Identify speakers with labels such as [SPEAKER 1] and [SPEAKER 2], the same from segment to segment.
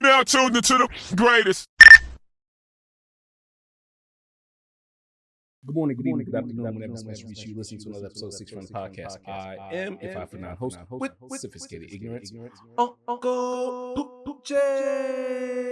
[SPEAKER 1] Now tuned into the greatest.
[SPEAKER 2] Good morning, good evening, good afternoon, whenever it's meant to reach you. Listening to another episode of 6 Run Podcast. I am a 5'9" host with sophisticated ignorance, Uncle Pooché.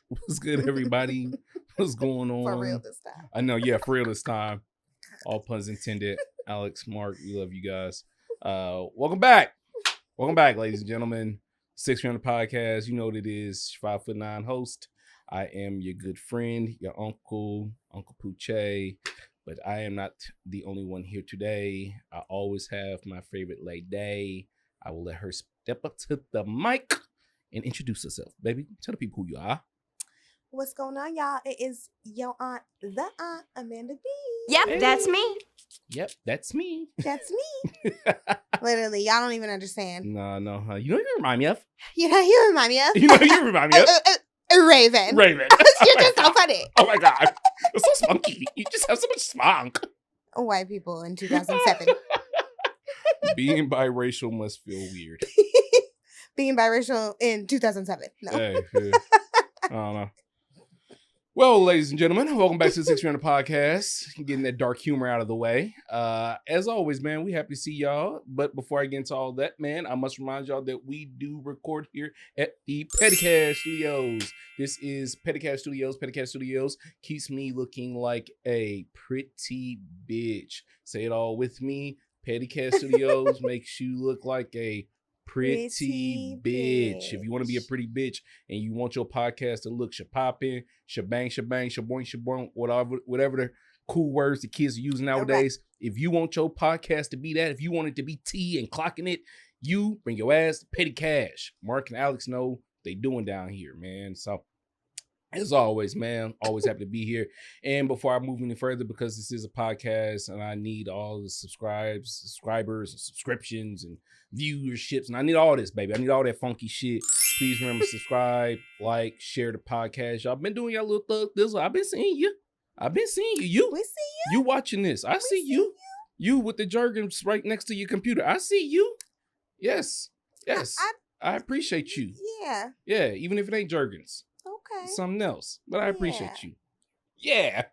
[SPEAKER 2] What's good, everybody? What's going on?
[SPEAKER 3] For real this time.
[SPEAKER 2] I know, yeah, for real this time. All puns intended. Alex, Mark, we love you guys. Welcome back. Welcome back, ladies and gentlemen. 6 Run Podcast. You know what it is. 5'9" host. I am your good friend, your Uncle Pooché. But I am not the only one here today. I always have my favorite lady. I will let her step up to the mic and introduce herself. Baby, tell the people who you are.
[SPEAKER 3] What's going on, y'all? It is your aunt, the aunt, Amanda B.
[SPEAKER 4] Yep,
[SPEAKER 2] Hey.
[SPEAKER 4] that's me.
[SPEAKER 2] Yep, that's me.
[SPEAKER 3] That's me. Literally, y'all don't even understand.
[SPEAKER 2] No. You know who you remind me of?
[SPEAKER 3] You know, you remind me of?
[SPEAKER 2] You know who you remind me of?
[SPEAKER 3] Raven.
[SPEAKER 2] Raven.
[SPEAKER 3] You're just so funny.
[SPEAKER 2] Oh my God. You're so spunky. You just have so much spunk.
[SPEAKER 3] White people in 2007.
[SPEAKER 2] Being biracial must feel weird.
[SPEAKER 3] Being biracial in 2007. No.
[SPEAKER 2] Hey, I don't know. Well, ladies and gentlemen, welcome back to the 6 Run Podcast. Getting that dark humor out of the way. As always, man, we happy to see y'all. But before I get into all that, man, I must remind y'all that we do record here at the Pettycast Studios. This is Pettycast Studios. Pettycast Studios keeps me looking like a pretty bitch. Say it all with me. Pettycast Studios makes you look like a pretty bitch. If you want to be a pretty bitch and you want your podcast to look shapoppin', shabang, shaboing, whatever the cool words the kids are using nowadays. Right. If you want your podcast to be that, if you want it to be T and clocking it, you bring your ass to Petty Cash. Mark and Alex know they doing down here, man. So as always, man, always happy to be here. And before I move any further, because this is a podcast and I need all the subscribers and subscriptions and viewerships, and I need all this, baby. I need all that funky shit. Please remember to subscribe, like, share the podcast. Y'all been doing y'all little thug thizzle. I've been seeing you. We see you. You watching this. I see you. You with the jargons right next to your computer. I see you. Yes. I appreciate you.
[SPEAKER 3] Yeah.
[SPEAKER 2] Yeah, even if it ain't jargons.
[SPEAKER 3] Okay.
[SPEAKER 2] Something else, but I appreciate you. Yeah.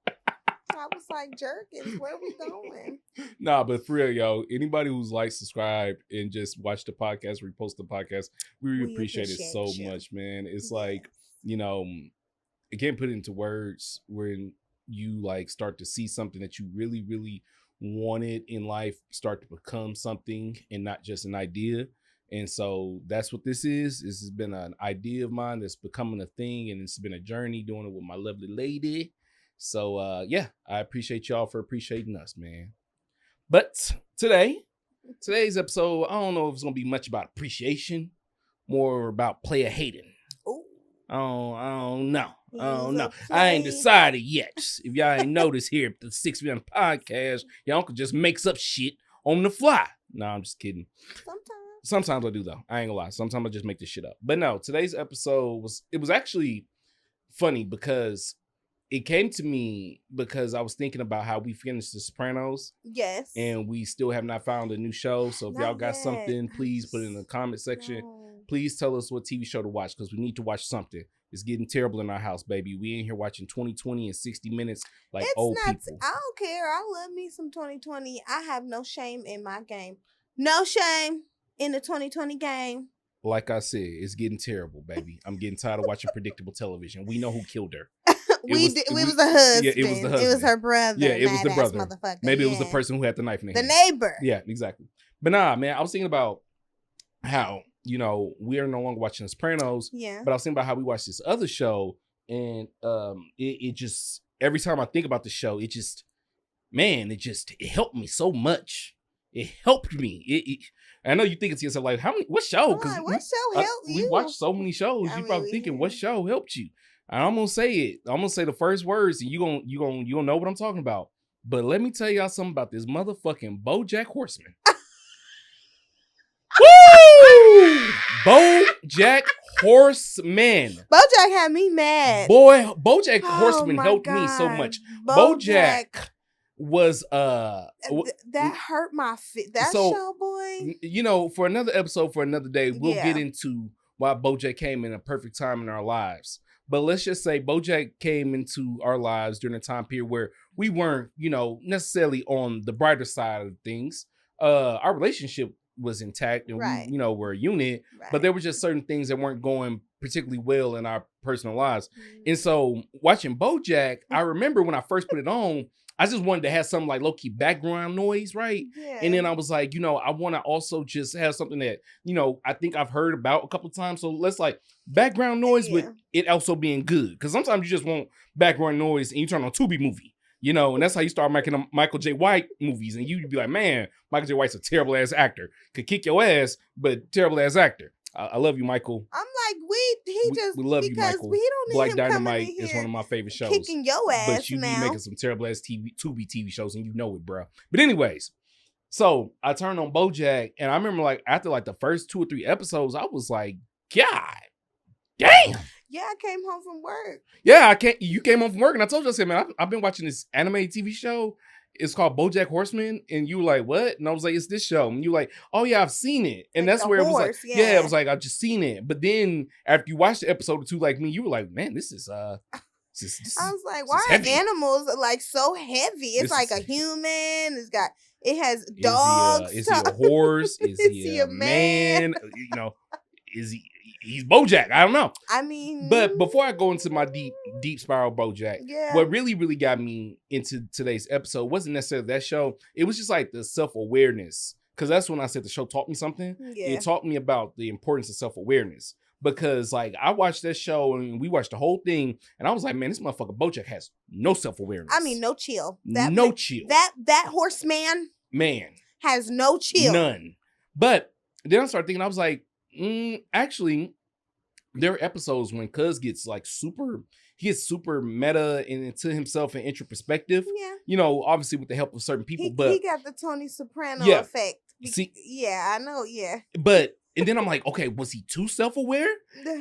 [SPEAKER 3] I was like, Jerkins, where are we going?
[SPEAKER 2] Nah, but for real, yo, anybody who's like, subscribed, and just watch the podcast, repost the podcast, we really appreciate it so much, man. It's like, you know, I can't put it into words when you like start to see something that you really, really wanted in life start to become something and not just an idea. And so that's what this is. This has been an idea of mine that's becoming a thing, and it's been a journey doing it with my lovely lady. So, yeah, I appreciate y'all for appreciating us, man. But today's episode, I don't know if it's going to be much about appreciation, more about player hating.
[SPEAKER 3] Ooh.
[SPEAKER 2] I don't know. I ain't decided yet. If y'all ain't noticed here at the 6 Run Podcast, your uncle just makes up shit on the fly. No, I'm just kidding. Sometimes I do, though. I ain't gonna lie. Sometimes I just make this shit up. But no, today's episode was actually funny because it came to me because I was thinking about how we finished The Sopranos.
[SPEAKER 3] Yes.
[SPEAKER 2] And we still have not found a new show. So if y'all got something, please put it in the comment section.
[SPEAKER 3] No.
[SPEAKER 2] Please tell us what TV show to watch because we need to watch something. It's getting terrible in our house, baby. We in here watching 2020 and 60 Minutes like old people.
[SPEAKER 3] I don't care. I love me some 2020. I have no shame in my game. No shame in the 2020 game.
[SPEAKER 2] Like I said, it's getting terrible, baby. I'm getting tired of watching predictable television. We know who killed her.
[SPEAKER 3] It was the husband.
[SPEAKER 2] Yeah, it was the husband.
[SPEAKER 3] It was her brother.
[SPEAKER 2] Yeah, it was the brother.
[SPEAKER 3] Motherfucker.
[SPEAKER 2] Maybe it was the person who had the knife in their hand.
[SPEAKER 3] The neighbor.
[SPEAKER 2] Yeah, exactly. But nah, man, I was thinking about how, you know, we are no longer watching The Sopranos.
[SPEAKER 3] Yeah.
[SPEAKER 2] But I was thinking about how we watched this other show, and it just, every time I think about the show, it helped me so much. It helped me. I know you thinking to yourself like, what show?
[SPEAKER 3] What show helped you?
[SPEAKER 2] We watched so many shows. You're probably thinking, what show helped you? And I'm gonna say it. I'm gonna say the first words, and you gonna know what I'm talking about. But let me tell y'all something about this motherfucking Bojack Horseman. Woo! Bojack Horseman.
[SPEAKER 3] Bojack had me mad.
[SPEAKER 2] Boy, Bojack
[SPEAKER 3] Oh
[SPEAKER 2] Horseman
[SPEAKER 3] my
[SPEAKER 2] helped me so
[SPEAKER 3] God.
[SPEAKER 2] much.
[SPEAKER 3] Bojack.
[SPEAKER 2] Bojack was
[SPEAKER 3] That hurt my that
[SPEAKER 2] So,
[SPEAKER 3] show, boy.
[SPEAKER 2] you know, for another episode, for another day, we'll
[SPEAKER 3] Yeah.
[SPEAKER 2] get into why Bojack came in a perfect time in our lives. But let's just say Bojack came into our lives during a time period where we weren't, you know, necessarily on the brighter side of things. Our relationship was intact and
[SPEAKER 3] Right.
[SPEAKER 2] we, you know, were a unit,
[SPEAKER 3] Right.
[SPEAKER 2] but there were just certain things that weren't going particularly well in our personal lives.
[SPEAKER 3] Mhm.
[SPEAKER 2] And so watching Bojack, I remember when I first put it on, I just wanted to have some like low-key background noise, right?
[SPEAKER 3] Yeah.
[SPEAKER 2] And then I was like, you know, I want to also just have something that, you know, I think I've heard about a couple of times. So let's like background noise with it also being good. Because sometimes you just want background noise and you turn on a Tubi movie, you know, and that's how you start making them Michael J. White movies. And you'd be like, man, Michael J. White's a terrible ass actor. Could kick your ass, but terrible ass actor. I love you, Michael.
[SPEAKER 3] I'm like, we love you, Michael. We don't need
[SPEAKER 2] Black
[SPEAKER 3] him
[SPEAKER 2] Dynamite
[SPEAKER 3] coming in
[SPEAKER 2] is
[SPEAKER 3] here
[SPEAKER 2] one of my favorite shows.
[SPEAKER 3] kicking your ass
[SPEAKER 2] But you
[SPEAKER 3] now.
[SPEAKER 2] be making some terrible ass Tubi TV shows and you know it, bro. But anyways, so I turned on Bojack and I remember like after like the first 2 or 3 episodes, I was like, God damn.
[SPEAKER 3] Yeah, I came home from work.
[SPEAKER 2] Yeah, you came home from work and I told you, I said, man, I've been watching this animated TV show. It's called Bojack Horseman. And you were like, what? And I was like, it's this show. And you were like, oh yeah, I've seen it. And
[SPEAKER 3] Like
[SPEAKER 2] that's
[SPEAKER 3] the
[SPEAKER 2] where it was
[SPEAKER 3] horse,
[SPEAKER 2] like,
[SPEAKER 3] yeah.
[SPEAKER 2] it was like, I've just seen it. But then after you watched the episode or two like me, you were like, man, this is
[SPEAKER 3] I was like,
[SPEAKER 2] this
[SPEAKER 3] why
[SPEAKER 2] is
[SPEAKER 3] are
[SPEAKER 2] heavy.
[SPEAKER 3] animals like so heavy? It's
[SPEAKER 2] This
[SPEAKER 3] like
[SPEAKER 2] is-
[SPEAKER 3] a human. It has dogs.
[SPEAKER 2] Is he a horse? Is he a man? You know, he's Bojack? I don't know.
[SPEAKER 3] I mean,
[SPEAKER 2] But before I go into my deep spiral Bojack,
[SPEAKER 3] yeah.
[SPEAKER 2] what really got me into today's episode wasn't necessarily that show. It was just like the self-awareness. Because that's when I said the show taught me something.
[SPEAKER 3] Yeah.
[SPEAKER 2] It taught me about the importance of self-awareness. Because like I watched that show and we watched the whole thing, and I was like, man, this motherfucker Bojack has no self-awareness.
[SPEAKER 3] I mean, no chill.
[SPEAKER 2] No chill.
[SPEAKER 3] That horseman
[SPEAKER 2] Man.
[SPEAKER 3] has no chill.
[SPEAKER 2] None. But then I started thinking, I was like, actually, there are episodes when Cuz gets like super meta and into himself and introspective.
[SPEAKER 3] Yeah.
[SPEAKER 2] You know, obviously with the help of certain people,
[SPEAKER 3] He
[SPEAKER 2] but
[SPEAKER 3] got the Tony Soprano
[SPEAKER 2] Yeah.
[SPEAKER 3] effect.
[SPEAKER 2] See-
[SPEAKER 3] Yeah, I know. Yeah.
[SPEAKER 2] and then I'm like, okay, was he too self-aware?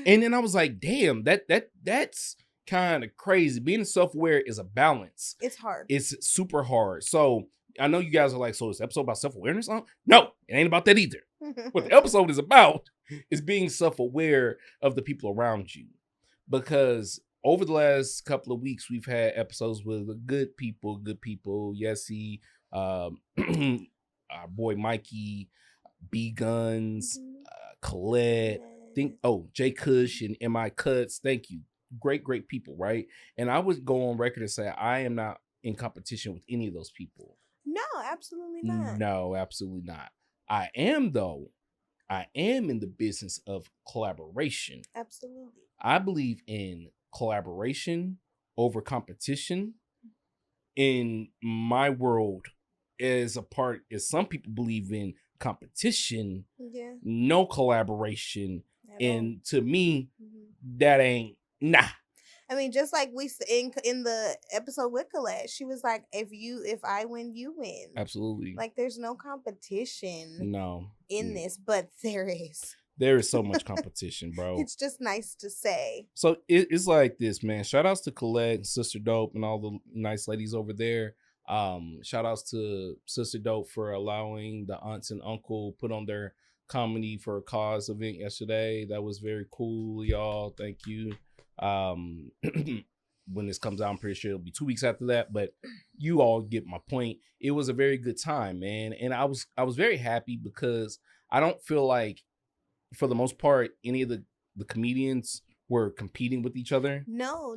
[SPEAKER 2] And then I was like, damn, that's kind of crazy. Being self-aware is a balance.
[SPEAKER 3] It's hard.
[SPEAKER 2] It's super hard. So I know you guys are like, so is the episode about self-awareness? No, it ain't about that either. What the episode is about is being self-aware of the people around you. Because over the last couple of weeks, we've had episodes with good people, Yessie, our boy Mikey, B Guns, Colette, Jay Cush and M.I. Cuts. Thank you. Great people, right? And I would go on record and say I am not in competition with any of those people.
[SPEAKER 3] No, absolutely not.
[SPEAKER 2] No, absolutely not. I am, though. I am in the business of collaboration.
[SPEAKER 3] Absolutely.
[SPEAKER 2] I believe in collaboration over competition. In my world, as some people believe in competition,
[SPEAKER 3] Yeah.
[SPEAKER 2] no collaboration.
[SPEAKER 3] At all.
[SPEAKER 2] And to me,
[SPEAKER 3] Mhm.
[SPEAKER 2] that ain't nah.
[SPEAKER 3] I mean, just like we in the episode with Colette, she was like, "If I win, you win."
[SPEAKER 2] Absolutely.
[SPEAKER 3] Like, there's no competition
[SPEAKER 2] No.
[SPEAKER 3] in this, but there is.
[SPEAKER 2] There is so much competition, bro.
[SPEAKER 3] It's just nice to say.
[SPEAKER 2] So it's like this, man. Shout outs to Colette, Sister Dope, and all the nice ladies over there. Shout outs to Sister Dope for allowing the aunts and uncle put on their comedy for a cause event yesterday. That was very cool, y'all. Thank you. When this comes out, I'm pretty sure it'll be 2 weeks after that, but you all get my point. It was a very good time, man. And I was very happy because I don't feel like, for the most part, any of the comedians were competing with each other. No,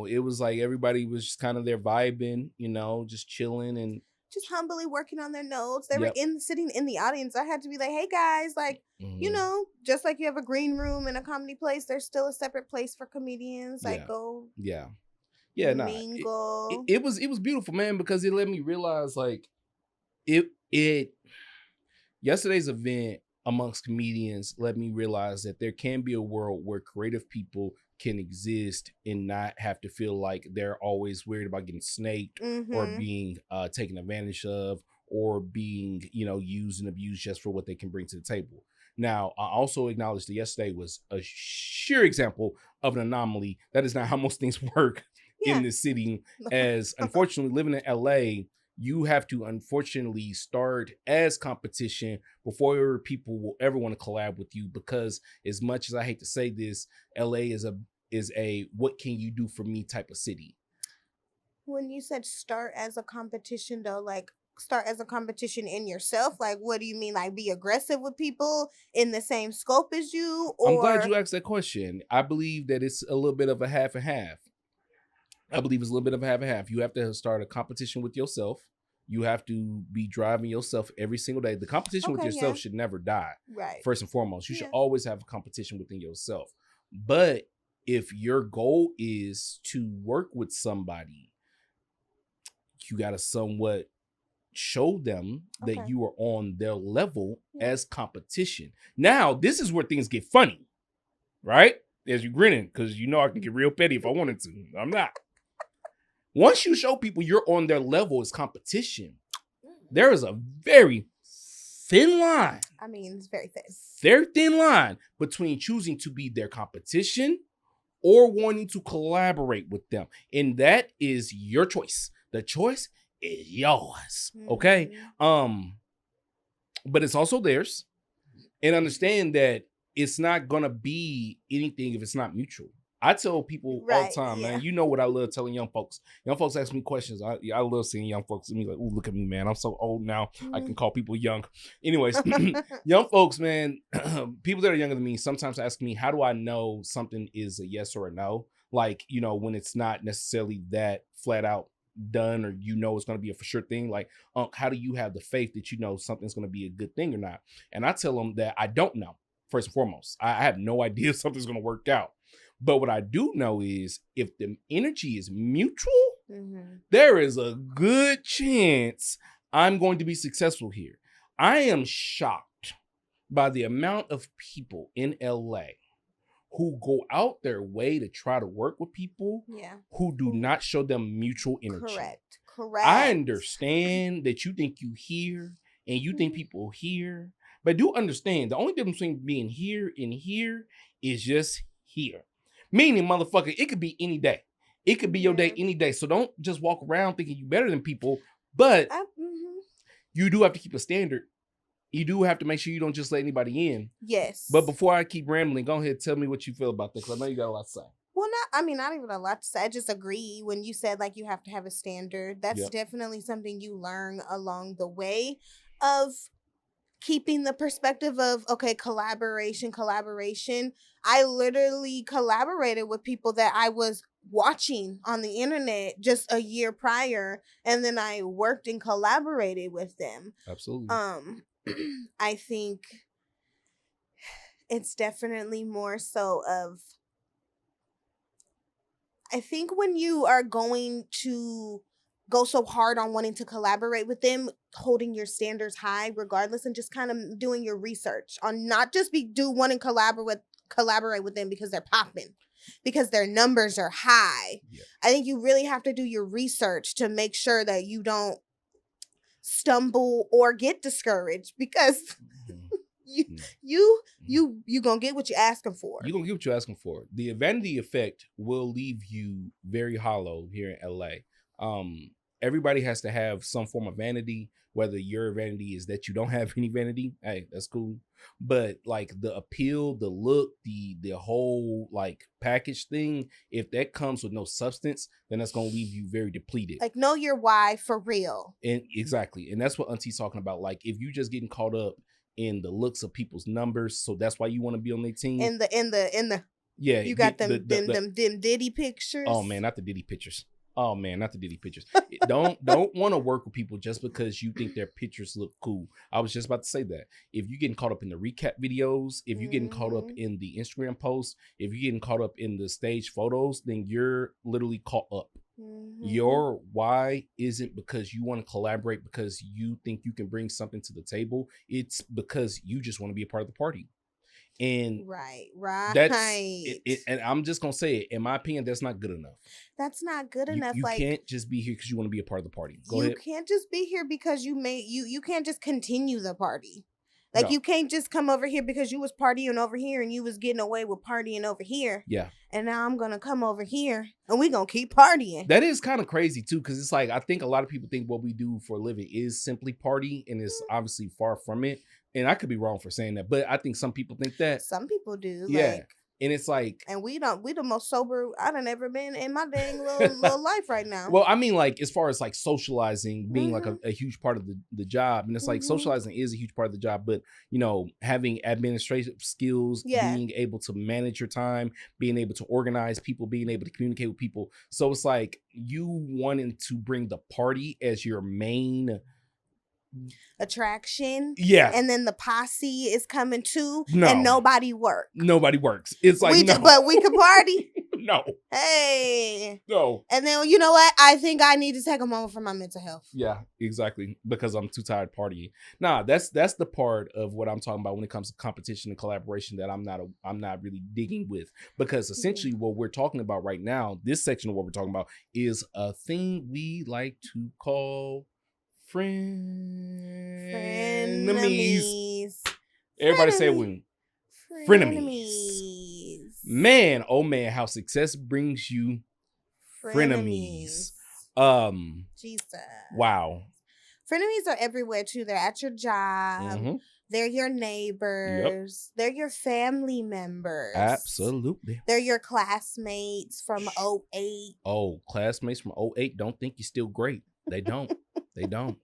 [SPEAKER 2] it was like everybody was just kind of there vibing, you know, just chilling and
[SPEAKER 3] just humbly working on their notes. They
[SPEAKER 2] Yep.
[SPEAKER 3] were sitting in the audience. I had to be like, hey guys, like, you know, just like you have a green room in a comedy place, there's still a separate place for comedians. Like,
[SPEAKER 2] Yeah.
[SPEAKER 3] go
[SPEAKER 2] nah.
[SPEAKER 3] mingle.
[SPEAKER 2] It was beautiful, man, because it let me realize like yesterday's event amongst comedians let me realize that there can be a world where creative people can exist and not have to feel like they're always worried about getting snaked or being taken advantage of or being, you know, used and abused just for what they can bring to the table. Now, I also acknowledge that yesterday was a sheer example of an anomaly. That is not how most things work in this city. As unfortunately, living in LA, you have to unfortunately start as competition before people will ever want to collab with you. Because as much as I hate to say this, LA is a what can you do for me type of city.
[SPEAKER 3] When you said start as a competition, though, like start as a competition in yourself, like what do you mean? Like be aggressive with people in the same scope as you? Or
[SPEAKER 2] I'm glad you asked that question. I believe that it's a little bit of a half and half. I believe it's a little bit of a half and half. You have to start a competition with yourself. You have to be driving yourself every single day. The competition with yourself should never die.
[SPEAKER 3] Right.
[SPEAKER 2] First and foremost, you should always have a competition within yourself. But if your goal is to work with somebody, you got to somewhat show them that you are on their level as competition. Now, this is where things get funny, right? As you're grinning, because you know I can get real petty if I wanted to. I'm not. Once you show people you're on their level as competition, there is a very thin line.
[SPEAKER 3] I mean, it's very thin.
[SPEAKER 2] Very thin line between choosing to be their competition or wanting to collaborate with them. And that is your choice. The choice is yours. Okay? But it's also theirs. And understand that it's not gonna be anything if it's not mutual. I tell people all the time, man, you know what I love telling young folks. Young folks ask me questions. I love seeing young folks and me like, oh, look at me, man. I'm so old now. I can call people young. Anyways, young folks, man, people that are younger than me sometimes ask me, how do I know something is a yes or a no? Like, you know, when it's not necessarily that flat out done or you know it's going to be a for sure thing. Like, how do you have the faith that you know something's going to be a good thing or not? And I tell them that I don't know, first and foremost. I have no idea if something's going to work out. But what I do know is if the energy is mutual, there is a good chance I'm going to be successful here. I am shocked by the amount of people in LA who go out their way to try to work with people who do not show them mutual energy. Correct. I understand that you think you here and you think people here, but do understand the only difference between being here and here is just here. Meaning, motherfucker, it could be any day. It could be your day any day. So don't just walk around thinking you better than people. But you do have to keep a standard. You do have to make sure you don't just let anybody in. Yes. But before I keep rambling, go ahead and tell me what you feel about this. Because I know you got a lot to say.
[SPEAKER 3] Well, not even a lot to say. I just agree when you said like you have to have a standard. That's definitely something you learn along the way of keeping the perspective of, okay, collaboration. I literally collaborated with people that I was watching on the internet just a year prior, and then I worked and collaborated with them.
[SPEAKER 2] Absolutely.
[SPEAKER 3] I think it's definitely more so of, I think when you are going to go so hard on wanting to collaborate with them, holding your standards high regardless, and just kind of doing your research on not just wanting to collaborate with them because they're popping, because their numbers are high. Yeah. I think you really have to do your research to make sure that you don't stumble or get discouraged, because you gonna get what you're asking for.
[SPEAKER 2] You're gonna get what you're asking for. The vanity effect will leave you very hollow here in LA. Everybody has to have some form of vanity, whether your vanity is that you don't have any vanity. Hey, that's cool. But like the appeal, the look, the whole like package thing, if that comes with no substance, then that's going to leave you very depleted.
[SPEAKER 3] Like, know your why for real.
[SPEAKER 2] And exactly. And that's what Auntie's talking about. Like, if you just getting caught up in the looks of people's numbers, so that's why you want to be on their team.
[SPEAKER 3] In the
[SPEAKER 2] yeah,
[SPEAKER 3] you got them Diddy pictures.
[SPEAKER 2] Oh man, not the Diddy pictures. Don't want to work with people just because you think their pictures look cool. I was just about to say that. If you're getting caught up in the recap videos, if you're getting caught up in the Instagram posts, if you're getting caught up in the stage photos, then you're literally caught up. Your why isn't because you want to collaborate because you think you can bring something to the table. It's because you just want to be a part of the party. And
[SPEAKER 3] right.
[SPEAKER 2] That's it, and I'm just gonna say it. In my opinion, that's not good enough.
[SPEAKER 3] That's not good enough.
[SPEAKER 2] You can't just be here because you want to be a part of the party. Go ahead.
[SPEAKER 3] You can't just be here because you can't just continue the party. Like,
[SPEAKER 2] No.
[SPEAKER 3] you can't just come over here because you was partying over here and you was getting away with partying over here.
[SPEAKER 2] Yeah.
[SPEAKER 3] And now I'm going to come over here and we going to keep partying.
[SPEAKER 2] That is kind of crazy, too, because it's like, I think a lot of people think what we do for a living is simply party, and it's obviously far from it. And I could be wrong for saying that, but I think some people think that.
[SPEAKER 3] Some people do.
[SPEAKER 2] Yeah.
[SPEAKER 3] Like,
[SPEAKER 2] and it's like,
[SPEAKER 3] and we the most sober I done ever been in my dang little life right now.
[SPEAKER 2] well, I mean, like, as far as like socializing being like a huge part of the job, and it's like socializing is a huge part of the job, but you know, having administrative skills, being able to manage your time, being able to organize people, being able to communicate with people. So it's like you wanting to bring the party as your main
[SPEAKER 3] attraction,
[SPEAKER 2] and
[SPEAKER 3] then the posse is coming too,
[SPEAKER 2] no,
[SPEAKER 3] and nobody works.
[SPEAKER 2] It's like
[SPEAKER 3] but we could party.
[SPEAKER 2] No,
[SPEAKER 3] hey,
[SPEAKER 2] no.
[SPEAKER 3] And then you know what? I think I need to take a moment for my mental health.
[SPEAKER 2] Yeah, exactly, because I'm too tired partying. Nah, that's the part of what I'm talking about when it comes to competition and collaboration that I'm not really digging with, because essentially what we're talking about right now, this section of what we're talking about is a thing we like to call frenemies. Everybody say it with me. Frenemies. Man, oh man, how success brings you frenemies.
[SPEAKER 3] Jesus.
[SPEAKER 2] Wow.
[SPEAKER 3] Frenemies are everywhere too. They're at your job. They're your neighbors. They're your family members.
[SPEAKER 2] Absolutely.
[SPEAKER 3] They're your classmates from 08.
[SPEAKER 2] Oh, classmates from 08 don't think you're still great. They don't. They don't.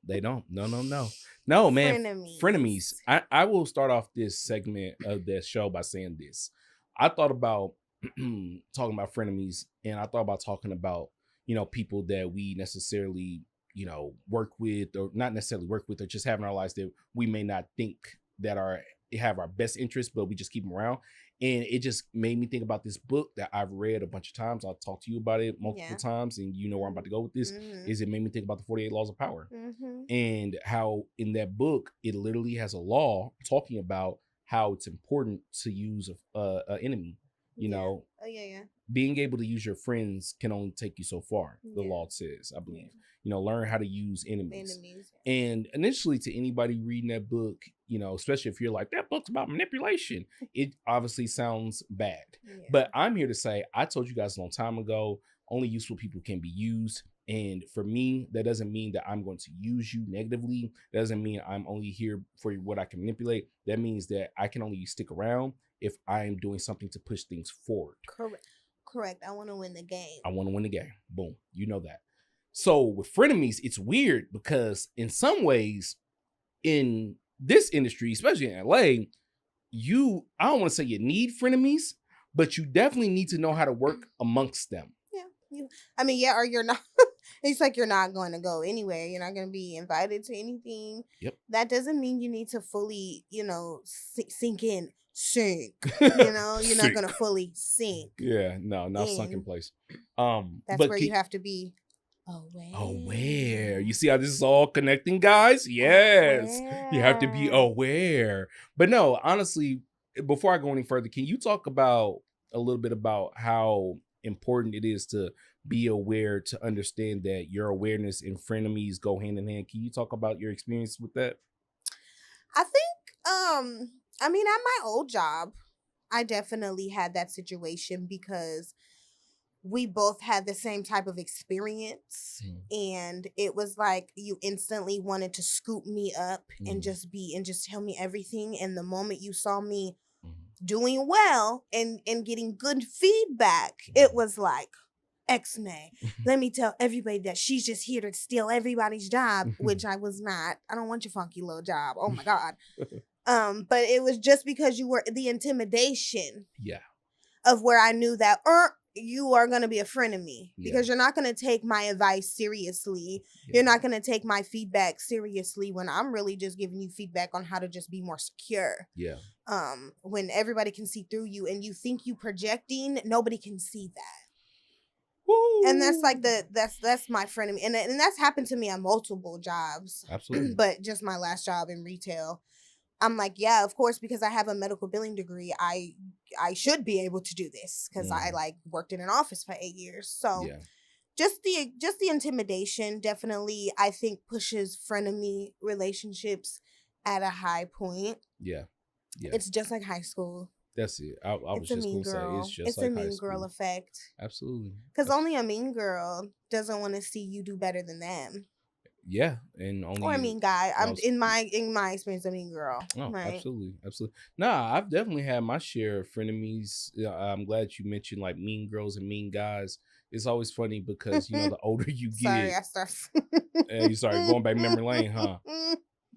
[SPEAKER 2] No, man. Frenemies. I will start off this segment of this show by saying this. I thought about talking about frenemies, and I thought about talking about, you know, people that we necessarily, you know, work with, or not necessarily work with, or just have in our lives that we may not think that have our best interests, but we just keep them around. And it just made me think about this book that I've read a bunch of times. I'll talk to you about it multiple times, and you know where I'm about to go with this. Is it made me think about the 48 Laws of Power, and how in that book it literally has a law talking about how it's important to use a enemy. You know, being able to use your friends can only take you so far. The law says, I believe. You know, learn how to use enemies. And initially, to anybody reading that book, you know, especially if you're like, that book's about manipulation, it obviously sounds bad. But I'm here to say, I told you guys a long time ago, only useful people can be used. And for me, that doesn't mean that I'm going to use you negatively. That doesn't mean I'm only here for what I can manipulate. That means that I can only stick around if I am doing something to push things forward.
[SPEAKER 3] Correct. I want to win the game.
[SPEAKER 2] Boom. You know that. So with frenemies, it's weird because in some ways, in this industry, especially in LA, I don't want to say you need frenemies, but you definitely need to know how to work amongst them.
[SPEAKER 3] Or you're not. It's like you're not going to go anywhere. You're not going to be invited to anything.
[SPEAKER 2] Yep.
[SPEAKER 3] That doesn't mean you need to fully, sink in. Sink. You're not going to fully sink.
[SPEAKER 2] Yeah, no, not sunk in place.
[SPEAKER 3] That's where you have to be
[SPEAKER 2] aware. You see how this is all connecting, guys? Yes. You have to be aware. But no, honestly, before I go any further, can you talk about a little bit about how important it is to be aware, to understand that your awareness and frenemies go hand in hand? Can you talk about your experience with that?
[SPEAKER 3] I think, at my old job, I definitely had that situation because we both had the same type of experience, and it was like you instantly wanted to scoop me up and just tell me everything. And the moment you saw me doing well and getting good feedback, it was like, X-May, let me tell everybody that she's just here to steal everybody's job, which I was not. I don't want your funky little job. Oh my God. But it was just because you were the intimidation of where I knew that you are going to be a friend of me because you're not going to take my advice seriously. You're not going to take my feedback seriously when I'm really just giving you feedback on how to just be more secure. When everybody can see through you and you think you projecting, nobody can see that. Woo. And that's like that's my friend of me. And that's happened to me on multiple jobs.
[SPEAKER 2] Absolutely.
[SPEAKER 3] But just my last job in retail, I'm like, yeah, of course, because I have a medical billing degree, I should be able to do this because I worked in an office for 8 years. So just the intimidation definitely, I think, pushes frenemy relationships at a high point.
[SPEAKER 2] Yeah.
[SPEAKER 3] It's just like high school.
[SPEAKER 2] That's it. I was just going to say, it's just
[SPEAKER 3] it's
[SPEAKER 2] like
[SPEAKER 3] a
[SPEAKER 2] high
[SPEAKER 3] mean
[SPEAKER 2] school.
[SPEAKER 3] girl effect.
[SPEAKER 2] Absolutely.
[SPEAKER 3] Because only a mean girl doesn't want to see you do better than them.
[SPEAKER 2] Yeah, and only
[SPEAKER 3] or a mean guy. I'm in my experience, a mean girl.
[SPEAKER 2] Oh,
[SPEAKER 3] right?
[SPEAKER 2] absolutely. Nah, I've definitely had my share of frenemies. I'm glad you mentioned like mean girls and mean guys. It's always funny because the older you get.
[SPEAKER 3] Sorry, I start.
[SPEAKER 2] You started going back memory lane, huh?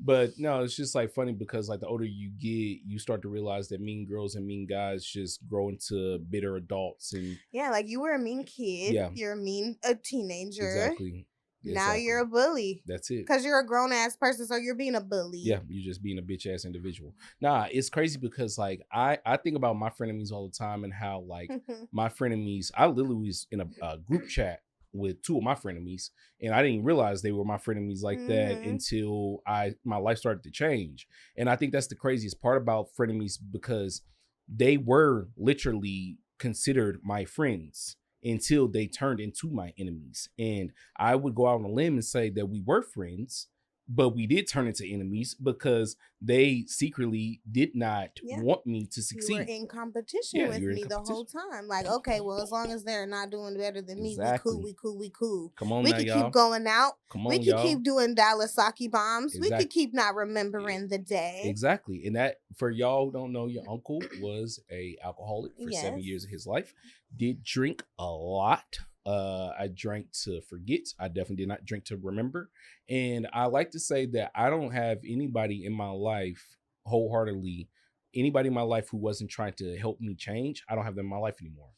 [SPEAKER 2] But no, it's just like funny because like the older you get, you start to realize that mean girls and mean guys just grow into bitter adults. And
[SPEAKER 3] yeah, like you were a mean kid. Yeah. You're a teenager.
[SPEAKER 2] Exactly.
[SPEAKER 3] Now you're a bully.
[SPEAKER 2] That's it.
[SPEAKER 3] Because you're a grown ass person, so you're being a bully.
[SPEAKER 2] Yeah, you're just being a bitch ass individual. Nah, it's crazy because like I think about my frenemies all the time and how like my frenemies, I literally was in a group chat with two of my frenemies, and I didn't realize they were my frenemies like that until my life started to change. And I think that's the craziest part about frenemies because they were literally considered my friends until they turned into my enemies. And I would go out on a limb and say that we were friends, but we did turn into enemies because they secretly did not want me to succeed.
[SPEAKER 3] You were in competition with me the whole time. Like, okay, well, as long as they're not doing better than me, we cool.
[SPEAKER 2] Come on
[SPEAKER 3] we
[SPEAKER 2] now,
[SPEAKER 3] can
[SPEAKER 2] y'all.
[SPEAKER 3] keep going out. We can keep doing Dalasaki bombs.
[SPEAKER 2] Exactly.
[SPEAKER 3] We could keep not remembering the day.
[SPEAKER 2] Exactly. And that, for y'all who don't know, your uncle was a alcoholic for 7 years of his life. Did drink a lot. I drank to forget. I definitely did not drink to remember. And I like to say that I don't have anybody in my life wholeheartedly, anybody in my life who wasn't trying to help me change. I don't have them in my life anymore.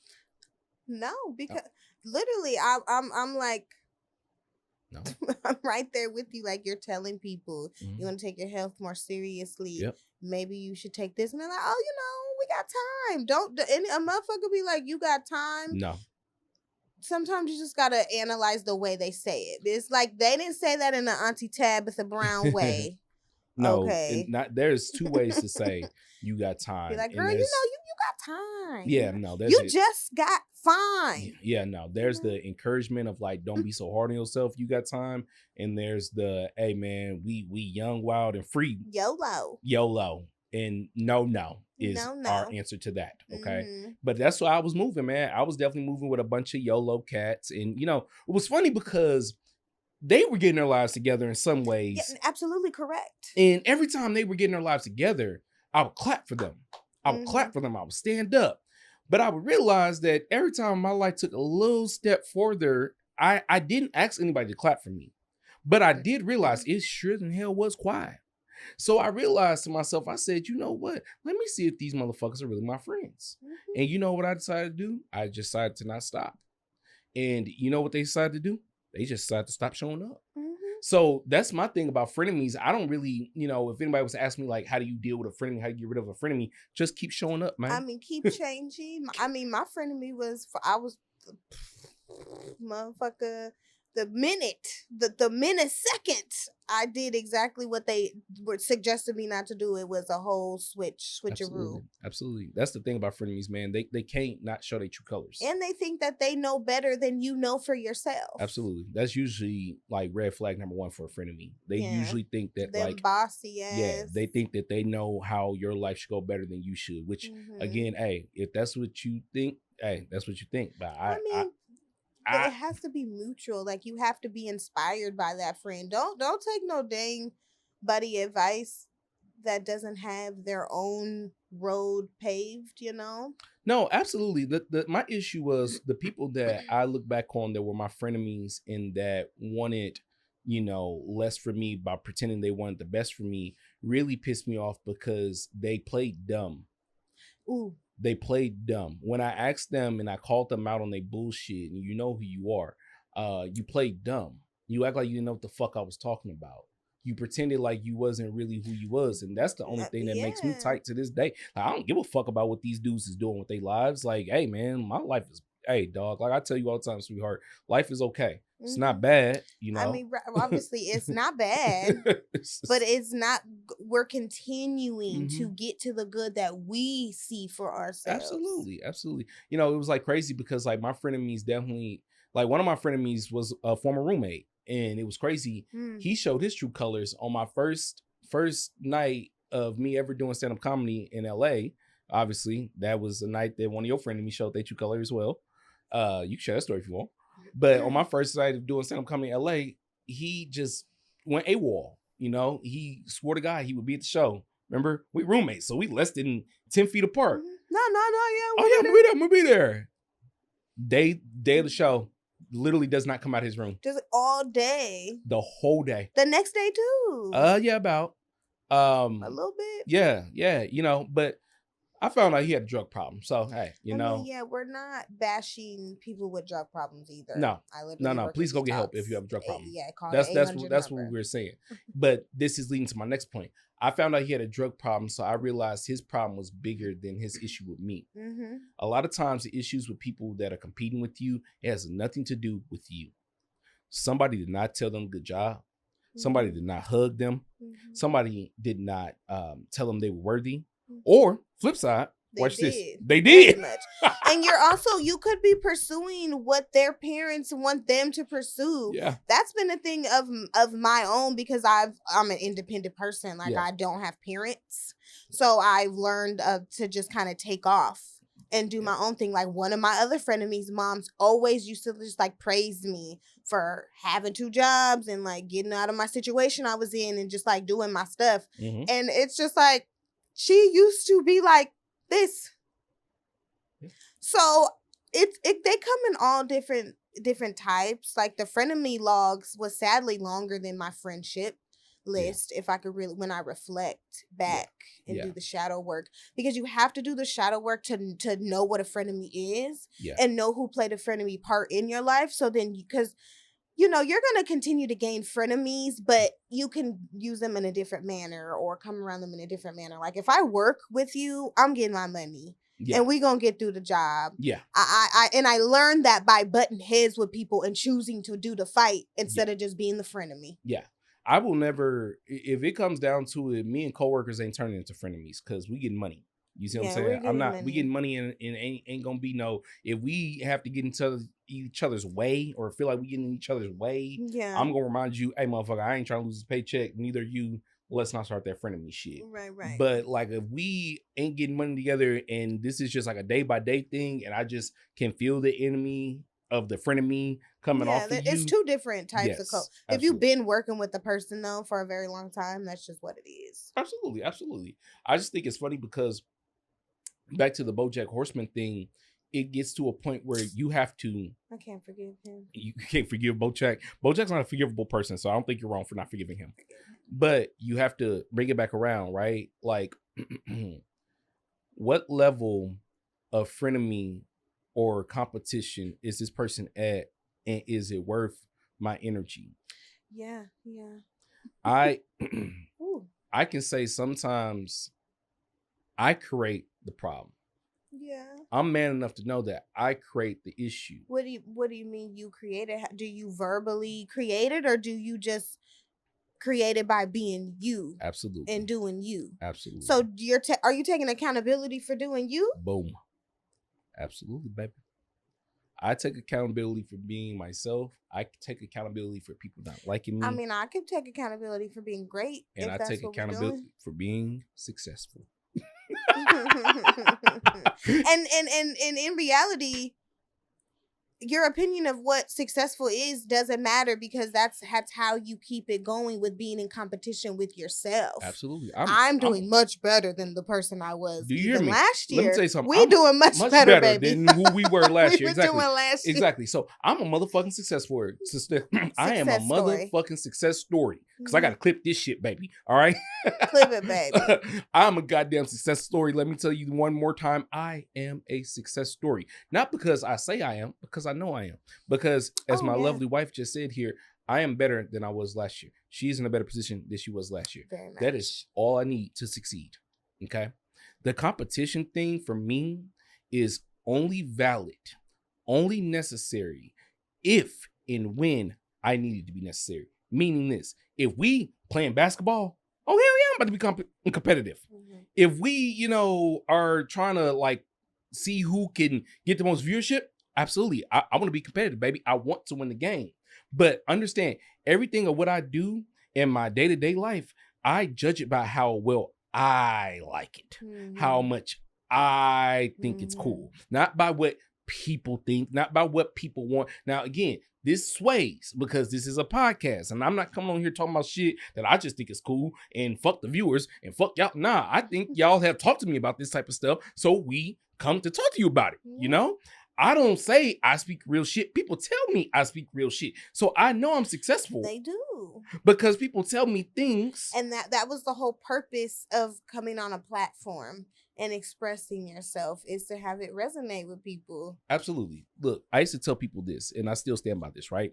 [SPEAKER 3] No, because literally I'm like,
[SPEAKER 2] no.
[SPEAKER 3] I'm right there with you. Like, you're telling people you want to take your health more seriously.
[SPEAKER 2] Yep.
[SPEAKER 3] Maybe you should take this. And they're like, oh, we got time. Don't a motherfucker be like, you got time.
[SPEAKER 2] No.
[SPEAKER 3] Sometimes you just gotta analyze the way they say it. It's like they didn't say that in the Auntie Tabitha Brown way.
[SPEAKER 2] No,
[SPEAKER 3] okay.
[SPEAKER 2] There's two ways to say you got time.
[SPEAKER 3] Be like, girl, you got time.
[SPEAKER 2] Yeah, no,
[SPEAKER 3] you just got fine.
[SPEAKER 2] Yeah, no, there's the encouragement of like, don't be so hard on yourself. You got time, and there's the, hey man, we young, wild, and free. YOLO, and no is our answer to that. Okay, but that's why I was moving, man. I was definitely moving with a bunch of YOLO cats, and it was funny because they were getting their lives together in some ways.
[SPEAKER 3] Yeah, absolutely correct.
[SPEAKER 2] And every time they were getting their lives together, I would clap for them. I would stand up. But I would realize that every time my life took a little step further, I didn't ask anybody to clap for me. But I did realize it sure as hell was quiet. So I realized to myself, I said, you know what? Let me see if these motherfuckers are really my friends. And you know what I decided to do? I decided to not stop. And you know what they decided to do? They just decided to stop showing up. So that's my thing about frenemies. I don't really, if anybody was asking me like, how do you deal with a frenemy? How do you get rid of a frenemy? Just keep showing up, man.
[SPEAKER 3] I mean, keep changing. My frenemy was, motherfucker, the minute second I did exactly what they were suggesting me not to do, it was a whole switcheroo.
[SPEAKER 2] Absolutely. That's the thing about frenemies, man. They can't not show their true colors.
[SPEAKER 3] And they think that they know better than you know for yourself.
[SPEAKER 2] Absolutely. That's usually like red flag number one for a frenemy. They usually think that
[SPEAKER 3] they're
[SPEAKER 2] like
[SPEAKER 3] bossy ass.
[SPEAKER 2] Yeah, they think that they know how your life should go better than you should. Which again, hey, if that's what you think, hey, that's what you think. But
[SPEAKER 3] it has to be mutual. Like, you have to be inspired by that friend. Don't take no dang buddy advice that doesn't have their own road paved,
[SPEAKER 2] No, absolutely. My issue was the people that I look back on that were my frenemies and that wanted, less for me by pretending they wanted the best for me really pissed me off because they played dumb.
[SPEAKER 3] Ooh.
[SPEAKER 2] They played dumb. When I asked them and I called them out on their bullshit, and you know who you are, you played dumb. You act like you didn't know what the fuck I was talking about. You pretended like you wasn't really who you was, and that's the only thing that makes me tight to this day. Like, I don't give a fuck about what these dudes is doing with their lives. Like, hey man, my life is, hey dog, like I tell you all the time, sweetheart, life is okay. It's not bad,
[SPEAKER 3] I mean, obviously it's not bad, but it's not, we're continuing to get to the good that we see for ourselves.
[SPEAKER 2] Absolutely. It was like crazy because like my frenemies definitely, like one of my frenemies was a former roommate, and it was crazy. He showed his true colors on my first night of me ever doing stand-up comedy in LA, obviously, that was the night that one of your frenemies showed they true color as well. You can share that story if you want. But on my first night of doing stand-up comedy in LA, he just went AWOL. You know, he swore to God he would be at the show. Remember, we roommates, so we less than 10 feet apart.
[SPEAKER 3] No, yeah.
[SPEAKER 2] I'm gonna be there. Day of the show, literally does not come out of his room.
[SPEAKER 3] Just all day.
[SPEAKER 2] The whole day.
[SPEAKER 3] The next day too.
[SPEAKER 2] Yeah, about.
[SPEAKER 3] A little bit.
[SPEAKER 2] Yeah, you know, but I found out he had a drug problem. So, hey, I mean,
[SPEAKER 3] yeah, we're not bashing people with drug problems either.
[SPEAKER 2] No. Please go get help if you have a drug problem. That's what we were saying. But this is leading to my next point. I found out he had a drug problem, so I realized his problem was bigger than his issue with me. Mm-hmm. A lot of times, the issues with people that are competing with you, it has nothing to do with you. Somebody did not tell them good job. Mm-hmm. Somebody did not hug them. Mm-hmm. Somebody did not tell them they were worthy. Mm-hmm. Or flip side, watch this. They did.
[SPEAKER 3] And you could be pursuing what their parents want them to pursue.
[SPEAKER 2] Yeah.
[SPEAKER 3] That's been a thing of my own because I'm an independent person. Like I don't have parents. So I've learned to just kind of take off and do my own thing. Like one of my other frenemies' moms always used to just like praise me for having 2 jobs and like getting out of my situation I was in and just like doing my stuff. Mm-hmm. And it's just like, she used to be like this. So they come in all different types. Like the frenemy logs was sadly longer than my friendship list. If I could really, when I reflect back and do the shadow work, because you have to do the shadow work to know what a frenemy is and know who played a frenemy part in your life. So then, because you're going to continue to gain frenemies, but you can use them in a different manner or come around them in a different manner. Like if I work with you, I'm getting my money. Yeah. And we gonna get through the job. Yeah. I learned that by butting heads with people and choosing to do the fight instead of just being the frenemy. Yeah.
[SPEAKER 2] I will never, if it comes down to it, me and coworkers ain't turning into frenemies because we getting money. You see what I'm saying? We getting money and ain't gonna be no, if we have to get into each other's way or feel like we getting in each other's way, I'm gonna remind you, hey motherfucker, I ain't trying to lose this paycheck, neither you. Let's not start that frenemy shit.
[SPEAKER 3] Right.
[SPEAKER 2] But like if we ain't getting money together and this is just like a day by day thing and I just can feel the enemy of the frenemy coming off of you.
[SPEAKER 3] It's 2 different types of code. If you've been working with the person though for a very long time, that's just what it is.
[SPEAKER 2] Absolutely. I just think it's funny because back to the Bojack Horseman thing, it gets to a point where you have to.
[SPEAKER 3] I can't forgive him.
[SPEAKER 2] You can't forgive Bojack. Bojack's not a forgivable person, so I don't think you're wrong for not forgiving him. But you have to bring it back around, right? Like, what level of frenemy or competition is this person at, and is it worth my energy?
[SPEAKER 3] Yeah.
[SPEAKER 2] I can say sometimes I create the problem.
[SPEAKER 3] Yeah.
[SPEAKER 2] I'm man enough to know that I create the issue.
[SPEAKER 3] What do you mean you create it? Do you verbally create it or do you just create it by being you?
[SPEAKER 2] Absolutely.
[SPEAKER 3] And doing you.
[SPEAKER 2] Absolutely.
[SPEAKER 3] So are you taking accountability for doing you?
[SPEAKER 2] Boom. Absolutely, baby. I take accountability for being myself. I take accountability for people not liking me.
[SPEAKER 3] I mean, I could take accountability for being great.
[SPEAKER 2] And I take accountability for being successful.
[SPEAKER 3] and in reality, your opinion of what successful is doesn't matter because that's how you keep it going with being in competition with yourself.
[SPEAKER 2] Absolutely.
[SPEAKER 3] I'm doing much better than the person I was last year.
[SPEAKER 2] Let me tell you something.
[SPEAKER 3] We're doing much better, baby.
[SPEAKER 2] Than who we were last year. Exactly.
[SPEAKER 3] Doing last year.
[SPEAKER 2] Exactly. So I'm a motherfucking success story. I am a motherfucking success story. Because I got to clip this shit, baby. All right?
[SPEAKER 3] Clip it, baby.
[SPEAKER 2] I'm a goddamn success story. Let me tell you one more time. I am a success story. Not because I say I am, because I know I am. Because as my lovely wife just said here, I am better than I was last year. She's in a better position than she was last year.
[SPEAKER 3] Very much.
[SPEAKER 2] That is all I need to succeed. Okay? The competition thing for me is only valid, only necessary if and when I need it to be necessary. Meaning this, if we playing basketball, oh hell yeah, I'm about to be competitive. Mm-hmm. If we, are trying to like see who can get the most viewership, absolutely. I want to be competitive, baby. I want to win the game. But understand, everything of what I do in my day-to-day life, I judge it by how well I like it, how much I think it's cool, not by what people think, not by what people want. Now, again, this sways because this is a podcast, and I'm not coming on here talking about shit that I just think is cool and fuck the viewers and fuck y'all. Nah, I think y'all have talked to me about this type of stuff, so we come to talk to you about it. You know, I don't say I speak real shit. People tell me I speak real shit, so I know I'm successful.
[SPEAKER 3] They do.
[SPEAKER 2] Because people tell me things.
[SPEAKER 3] And that was the whole purpose of coming on a platform and expressing yourself, is to have it resonate with people.
[SPEAKER 2] Absolutely. Look, I used to tell people this, and I still stand by this, right?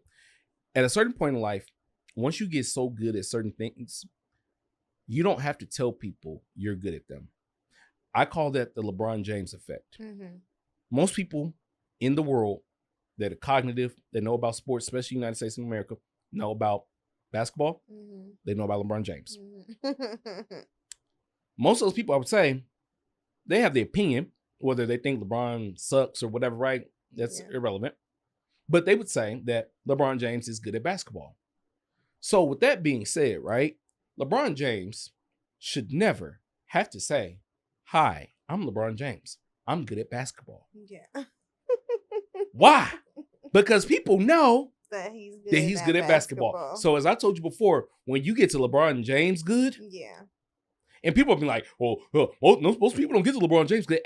[SPEAKER 2] At a certain point in life, once you get so good at certain things, you don't have to tell people you're good at them. I call that the LeBron James effect. Most people in the world that are cognitive, that know about sports, especially United States of America, know about basketball. They know about LeBron James. Most of those people, I would say, they have the opinion, whether they think LeBron sucks or whatever, right? That's irrelevant. But they would say that LeBron James is good at basketball. So with that being said, right, LeBron James should never have to say, hi, I'm LeBron James. I'm good at basketball.
[SPEAKER 3] Yeah.
[SPEAKER 2] Why? Because people know
[SPEAKER 3] that he's
[SPEAKER 2] good at basketball. So as I told you before, when you get to LeBron James good, and people have been like, well, most people don't get to LeBron James good.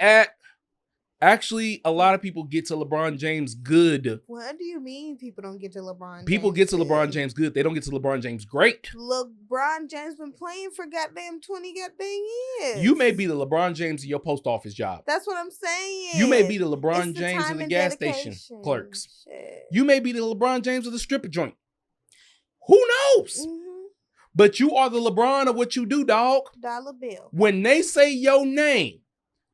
[SPEAKER 2] Actually, a lot of people get to LeBron James good.
[SPEAKER 3] What do you mean people don't get to LeBron James?
[SPEAKER 2] People get to LeBron James good. They don't get to LeBron James great.
[SPEAKER 3] LeBron James been playing for goddamn 20 goddamn years.
[SPEAKER 2] You may be the LeBron James of your post office job.
[SPEAKER 3] That's what I'm saying.
[SPEAKER 2] You may be the LeBron James of the gas station clerks. Shit. You may be the LeBron James of the stripper joint. Who knows? But you are the LeBron of what you do, dog.
[SPEAKER 3] Dollar bill.
[SPEAKER 2] When they say your name,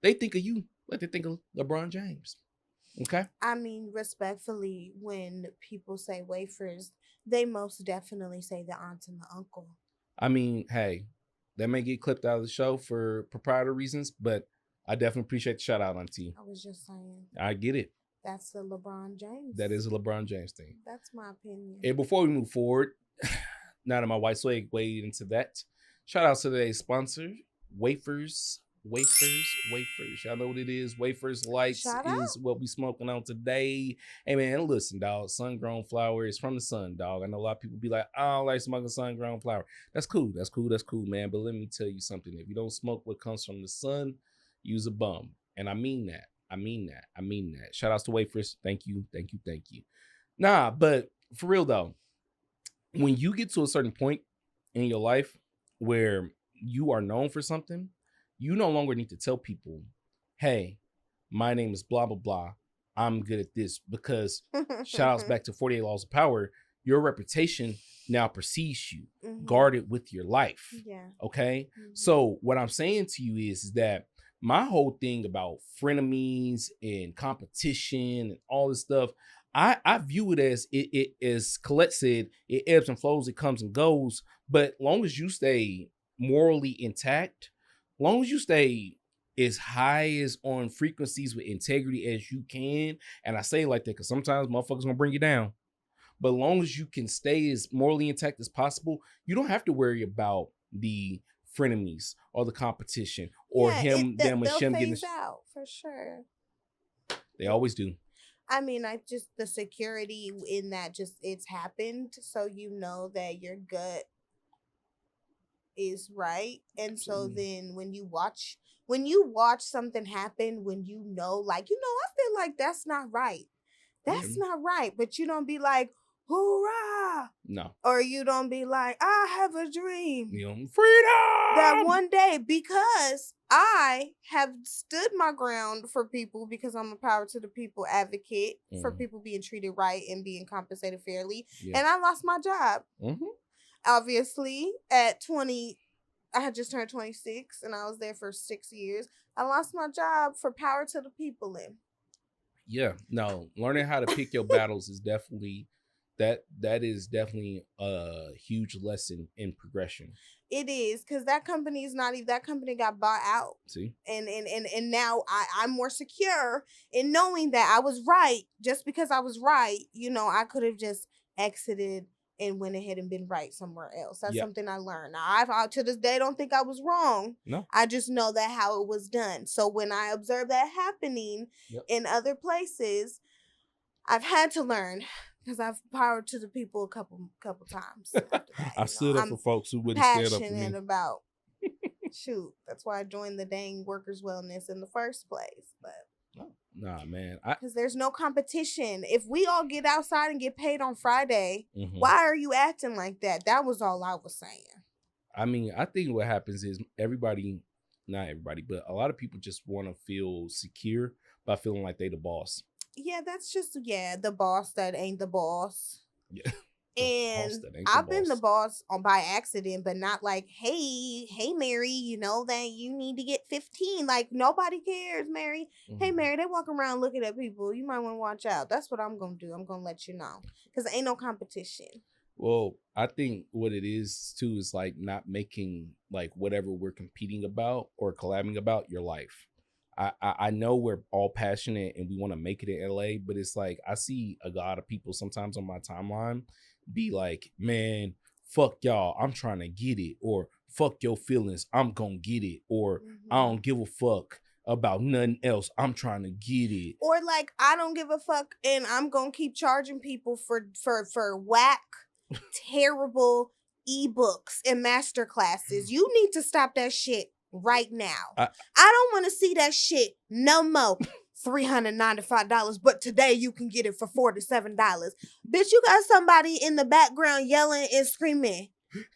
[SPEAKER 2] they think of you like they think of LeBron James. Okay?
[SPEAKER 3] I mean, respectfully, when people say Waferz, they most definitely say the aunt and the uncle.
[SPEAKER 2] I mean, hey, that may get clipped out of the show for proprietary reasons, but I definitely appreciate the shout out, Auntie.
[SPEAKER 3] I was just saying.
[SPEAKER 2] I get it.
[SPEAKER 3] That's the LeBron James.
[SPEAKER 2] That is a LeBron James thing.
[SPEAKER 3] That's my opinion.
[SPEAKER 2] And before we move forward, now that my white swag weighed into that, shout out to today's sponsor, Waferz. Y'all know what it is. Waferz Lights is what we smoking on today. Hey man, listen, dog. Sun-grown flower is from the sun, dog. I know a lot of people be like, I don't like smoking sun-grown flower. That's cool, man. But let me tell you something. If you don't smoke what comes from the sun, use a bum. And I mean that. Shout outs to Waferz. Thank you. Nah, but for real though, when you get to a certain point in your life where you are known for something, you no longer need to tell people, hey, my name is blah, blah, blah. I'm good at this, because shout outs back to 48 Laws of Power. Your reputation now precedes you. Guard it with your life. Yeah. Okay. So what I'm saying to you is that my whole thing about frenemies and competition and all this stuff, I view it as as Colette said, it ebbs and flows, it comes and goes. But long as you stay morally intact, long as you stay as high as on frequencies with integrity as you can, and I say it like that because sometimes motherfuckers gonna bring you down, but long as you can stay as morally intact as possible, you don't have to worry about the frenemies or the competition or them and Shem getting
[SPEAKER 3] out for sure.
[SPEAKER 2] They always do.
[SPEAKER 3] I mean, the security in that, just it's happened, so you know that your gut is right. And so then when you watch something happen, when you know, I feel like that's not right. That's not right. But you don't be like, hoorah.
[SPEAKER 2] No.
[SPEAKER 3] Or you don't be like, I have a dream.
[SPEAKER 2] Freedom.
[SPEAKER 3] That one day, because I have stood my ground for people, because I'm a power to the people advocate for people being treated right and being compensated fairly. Yeah. And I lost my job. Obviously, at 20, I had just turned 26 and I was there for 6 years. I lost my job for power to the people in.
[SPEAKER 2] Yeah, no, learning how to pick your battles is definitely, that is definitely a huge lesson in progression.
[SPEAKER 3] It is, because that company got bought out.
[SPEAKER 2] See?
[SPEAKER 3] And now I'm more secure in knowing that I was right. Just because I was right, I could have just exited and went ahead and been right somewhere else. That's
[SPEAKER 2] Yep.
[SPEAKER 3] something I learned. Now, I to this day don't think I was wrong.
[SPEAKER 2] No.
[SPEAKER 3] I just know that how it was done. So when I observe that happening in other places, I've had to learn because I've powered to the people a couple times.
[SPEAKER 2] I stood up for folks who wouldn't stand up for me.
[SPEAKER 3] Passionate about. Shoot, that's why I joined the dang workers' wellness in the first place. But
[SPEAKER 2] nah, man,
[SPEAKER 3] because there's no competition. If we all get outside and get paid on Friday,
[SPEAKER 2] mm-hmm.
[SPEAKER 3] why are you acting like that? That was all I was saying.
[SPEAKER 2] I mean, I think what happens is everybody, not everybody, but a lot of people just want to feel secure by feeling like they the boss.
[SPEAKER 3] Yeah, that's just the boss that ain't the boss.
[SPEAKER 2] Yeah.
[SPEAKER 3] And I've been the boss by accident, but not like, hey, Mary, you know that you need to get 15. Like, nobody cares, Mary. Mm-hmm. Hey, Mary, they walk around looking at people. You might want to watch out. That's what I'm going to do. I'm going to let you know. Because ain't no competition.
[SPEAKER 2] Well, I think what it is, too, is like not making like whatever we're competing about or collabing about your life. I know we're all passionate and we want to make it in LA, but it's like I see a lot of people sometimes on my timeline be like, man, fuck y'all, I'm trying to get it, or fuck your feelings, I'm gonna get it, or I don't give a fuck about nothing else, I'm trying to get it,
[SPEAKER 3] or like I don't give a fuck and I'm gonna keep charging people for whack terrible ebooks and master classes. You need to stop that shit right now. I don't want to see that shit no more. $395, but today you can get it for $47. Bitch, you got somebody in the background yelling and screaming.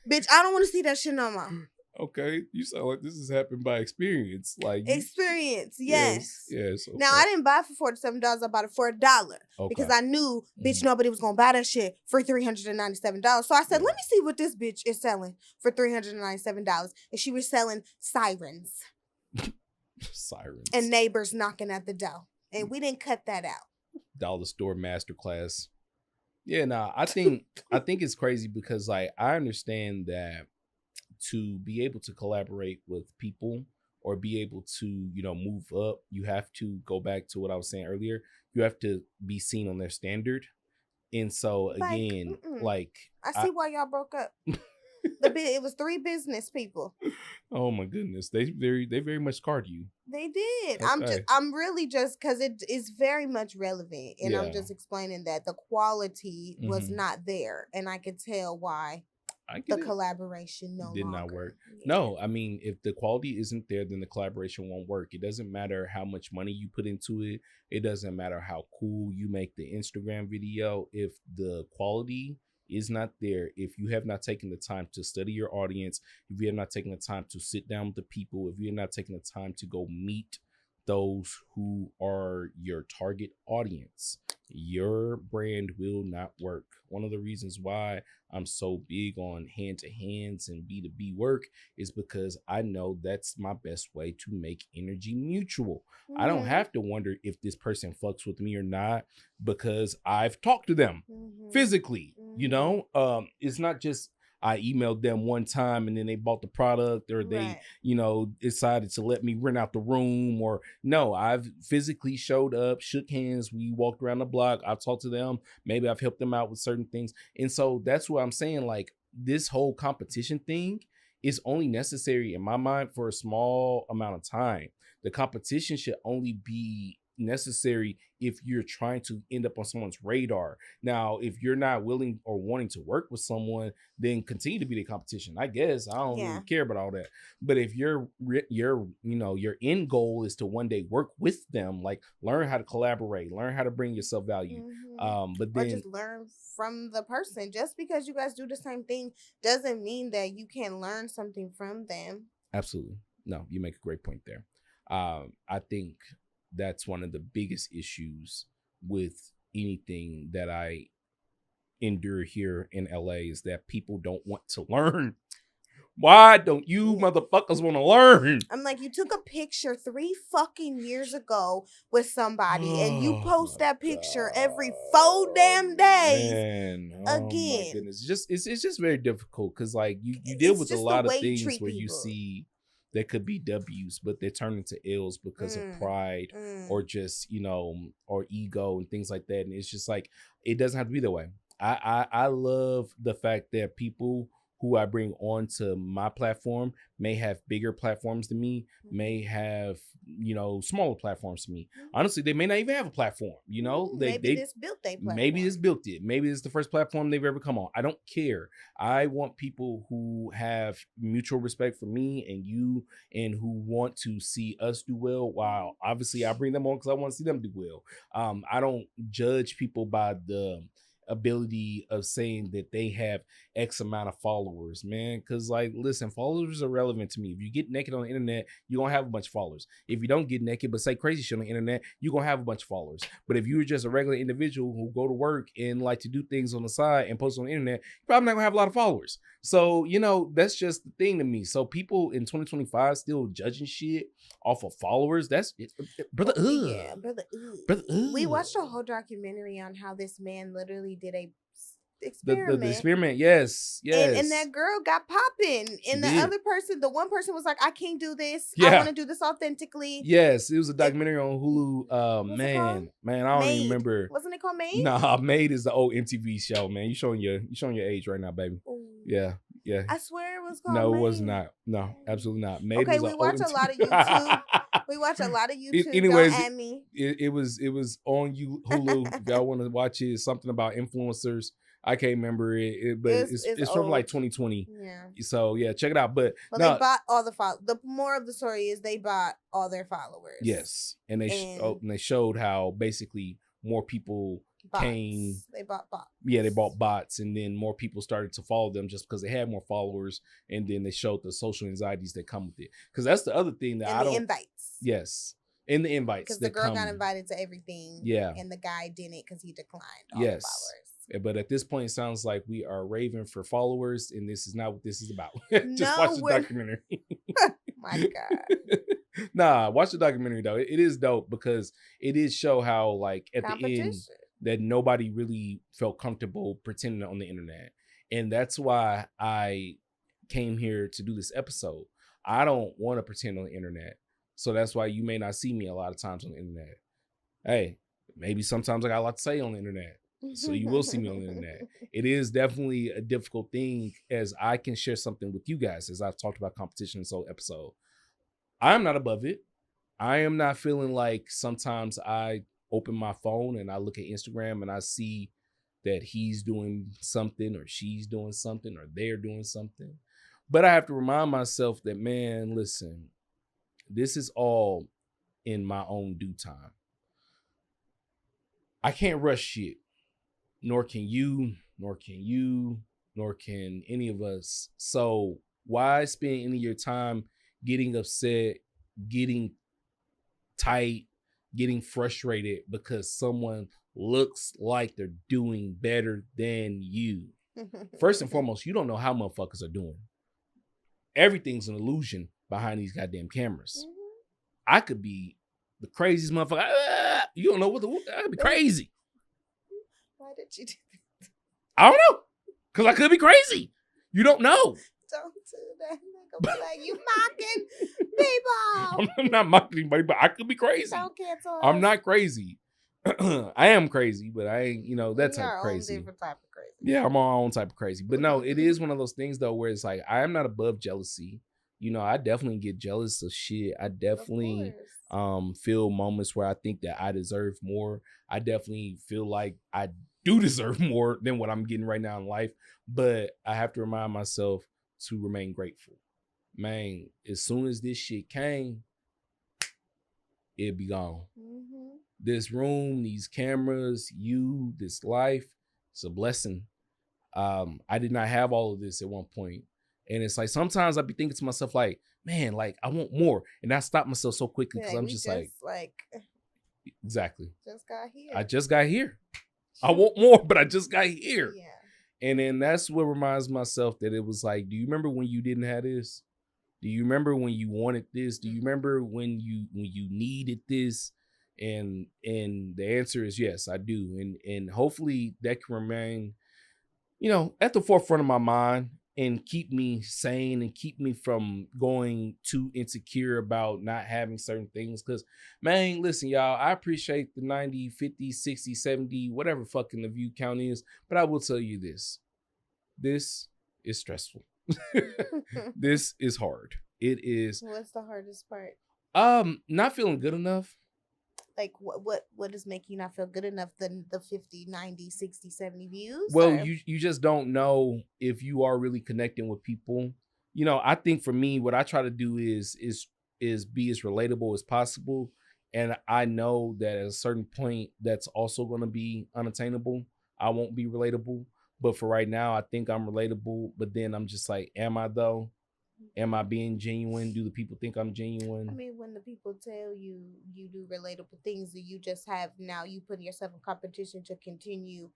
[SPEAKER 3] Bitch, I don't want to see that shit no more.
[SPEAKER 2] Okay, you sound like this has happened by experience. Like
[SPEAKER 3] experience, yes.
[SPEAKER 2] Yes. Okay.
[SPEAKER 3] Now I didn't buy it for $47. I bought it for $1 because I knew, bitch, nobody was gonna buy that shit for $397. So I said, let me see what this bitch is selling for $397, and she was selling sirens.
[SPEAKER 2] Sirens
[SPEAKER 3] and neighbors knocking at the door, and we didn't cut that out.
[SPEAKER 2] Dollar store masterclass. Yeah, nah. I think it's crazy because like I understand that to be able to collaborate with people or be able to, you know, move up, you have to go back to what I was saying earlier. You have to be seen on their standard, and so again,
[SPEAKER 3] I see why y'all broke up. It was 3 business people.
[SPEAKER 2] Oh my goodness, they very much scarred you.
[SPEAKER 3] They did.
[SPEAKER 2] Okay.
[SPEAKER 3] I'm really just because it is very much relevant, and I'm just explaining that the quality was not there, and I could tell why the collaboration
[SPEAKER 2] did not work. Yeah. No, I mean, if the quality isn't there, then the collaboration won't work. It doesn't matter how much money you put into it. It doesn't matter how cool you make the Instagram video. If the quality is not there, if you have not taken the time to study your audience, if you have not taken the time to sit down with the people, if you're not taking the time to go meet those who are your target audience, your brand will not work. One of the reasons why I'm so big on hand-to-hands and B2B work is because I know that's my best way to make energy mutual. I don't have to wonder if this person fucks with me or not because I've talked to them physically, you know? It's not just I emailed them one time and then they bought the product, or they, you know, decided to let me rent out the room, or no, I've physically showed up, shook hands, we walked around the block, I've talked to them, maybe I've helped them out with certain things. And so that's what I'm saying, like this whole competition thing is only necessary in my mind for a small amount of time. The competition should only be necessary if you're trying to end up on someone's radar. Now, if you're not willing or wanting to work with someone, then continue to be the competition. I guess I don't really care about all that. But if your end goal is to one day work with them, like learn how to collaborate, learn how to bring yourself value. But then,
[SPEAKER 3] or just learn from the person. Just because you guys do the same thing doesn't mean that you can't learn something from them.
[SPEAKER 2] Absolutely. No, you make a great point there. I think that's one of the biggest issues with anything that I endure here in LA is that people don't want to learn. Why don't you motherfuckers want to learn?
[SPEAKER 3] I'm like, you took a picture 3 fucking years ago with somebody and you post that picture every 4 damn days.
[SPEAKER 2] Man. Oh again. My goodness. It's just very difficult because like you deal with a lot of things where you see there could be W's, but they turn into L's because of pride or just, you know, or ego and things like that. And it's just like, it doesn't have to be that way. I love the fact that people who I bring onto my platform may have bigger platforms than me, may have, smaller platforms than me. Honestly, they may not even have a platform,
[SPEAKER 3] maybe this built their platform.
[SPEAKER 2] Maybe this built it. Maybe it's the first platform they've ever come on. I don't care. I want people who have mutual respect for me and you and who want to see us do well. While obviously I bring them on because I want to see them do well. I don't judge people by the ability of saying that they have X amount of followers, man. Because listen, followers are relevant to me. If you get naked on the internet, you're gonna have a bunch of followers. If you don't get naked but say crazy shit on the internet, you're gonna have a bunch of followers. But if you're just a regular individual who go to work and like to do things on the side and post on the internet, you're probably not gonna have a lot of followers. So that's just the thing to me. So people in 2025 still judging shit off of followers. That's it, brother.
[SPEAKER 3] Yeah, brother.
[SPEAKER 2] Brother.
[SPEAKER 3] We watched a whole documentary on how this man literally did a experiment.
[SPEAKER 2] The experiment, yes.
[SPEAKER 3] And that girl got popping. And the one person was like, I can't do this. I want to do this authentically.
[SPEAKER 2] Yes, it was a documentary on Hulu. Man, I don't even remember.
[SPEAKER 3] Wasn't it called Made?
[SPEAKER 2] Nah, Made is the old MTV show, man. You showing your age right now, baby. Ooh. Yeah.
[SPEAKER 3] I swear it was called
[SPEAKER 2] No,
[SPEAKER 3] Made.
[SPEAKER 2] it was not. No, absolutely not. Made
[SPEAKER 3] okay, we watch a lot of YouTube. We watch a lot of YouTube.
[SPEAKER 2] Anyways,
[SPEAKER 3] don't add me.
[SPEAKER 2] It was on Hulu. If y'all want to watch it, it's something about influencers. I can't remember it, but it's from like 2020.
[SPEAKER 3] Yeah.
[SPEAKER 2] So yeah, check it out. But
[SPEAKER 3] they bought all the followers. The moral of the story is they bought all their followers.
[SPEAKER 2] Yes, and they showed how basically more people came.
[SPEAKER 3] They bought bots.
[SPEAKER 2] Yeah, they bought bots, and then more people started to follow them just because they had more followers, and then they showed the social anxieties that come with it. Because that's the other thing that
[SPEAKER 3] and
[SPEAKER 2] I
[SPEAKER 3] the
[SPEAKER 2] don't.
[SPEAKER 3] Invites.
[SPEAKER 2] Yes. In the invites.
[SPEAKER 3] Because the girl got invited to everything.
[SPEAKER 2] Yeah.
[SPEAKER 3] And the guy didn't because he declined all the followers.
[SPEAKER 2] But at this point, it sounds like we are raving for followers, and this is not what this is about. Just watch the documentary.
[SPEAKER 3] My God.
[SPEAKER 2] Nah, watch the documentary, though. It is dope because it is show how, at the end, that nobody really felt comfortable pretending on the internet. And that's why I came here to do this episode. I don't want to pretend on the internet. So that's why you may not see me a lot of times on the internet. Hey, maybe sometimes I got a lot to say on the internet. So you will see me on the internet. It is definitely a difficult thing as I can share something with you guys as I've talked about competition in this whole episode. I am not above it. I am not feeling like sometimes I open my phone and I look at Instagram and I see that he's doing something or she's doing something or they're doing something. But I have to remind myself that, man, listen, this is all in my own due time. I can't rush shit. Nor can you, nor can any of us. So why spend any of your time getting upset, getting tight, getting frustrated because someone looks like they're doing better than you? First and foremost, you don't know how motherfuckers are doing. Everything's an illusion behind these goddamn cameras. I could be the craziest motherfucker. You don't know I could be crazy.
[SPEAKER 3] Why did you do that?
[SPEAKER 2] I don't know. Because I could be crazy. You don't know.
[SPEAKER 3] Don't do that. I'm gonna be like, you mocking people.
[SPEAKER 2] I'm not mocking anybody, but I could be crazy.
[SPEAKER 3] Don't cancel us.
[SPEAKER 2] I'm not crazy. I am crazy, but I ain't, that type of crazy.
[SPEAKER 3] Different type of crazy.
[SPEAKER 2] Yeah, I'm my own type of crazy. But no, it is one of those things, though, where it's like, I am not above jealousy. I definitely get jealous of shit. I definitely feel moments where I think that I deserve more. I definitely feel like I do deserve more than what I'm getting right now in life. But I have to remind myself to remain grateful. Man, as soon as this shit came, it'd be gone. Mm-hmm. This room, these cameras, this life, it's a blessing. I did not have all of this at one point. And it's like, sometimes I'd be thinking to myself, like, man, like, I want more. And I stop myself so quickly because I'm just like, exactly.
[SPEAKER 3] Just got here.
[SPEAKER 2] I just got here. I want more, but I just got here.
[SPEAKER 3] Yeah.
[SPEAKER 2] And then that's what reminds myself that it was like, do you remember when you didn't have this? Do you remember when you wanted this? Do you remember when you needed this? And the answer is yes, I do. And hopefully that can remain, at the forefront of my mind and keep me sane and keep me from going too insecure about not having certain things. Because, man, listen, y'all, I appreciate the 90, 50, 60, 70, whatever fucking the view count is. But I will tell you this. This is stressful. This is hard. It is.
[SPEAKER 3] What's the hardest part?
[SPEAKER 2] Not feeling good enough.
[SPEAKER 3] Like what is making you not feel good enough than the 50, 90, 60, 70 views?
[SPEAKER 2] Well,
[SPEAKER 3] or?
[SPEAKER 2] you just don't know if you are really connecting with people. You know, I think for me, what I try to do is be as relatable as possible. And I know that at a certain point, that's also going to be unattainable. I won't be relatable. But for right now, I think I'm relatable. But then I'm just like, am I though? Am I being genuine? Do the people think I'm genuine?
[SPEAKER 3] I mean, when the people tell you you do relatable things, that you just have now you put yourself in competition to continue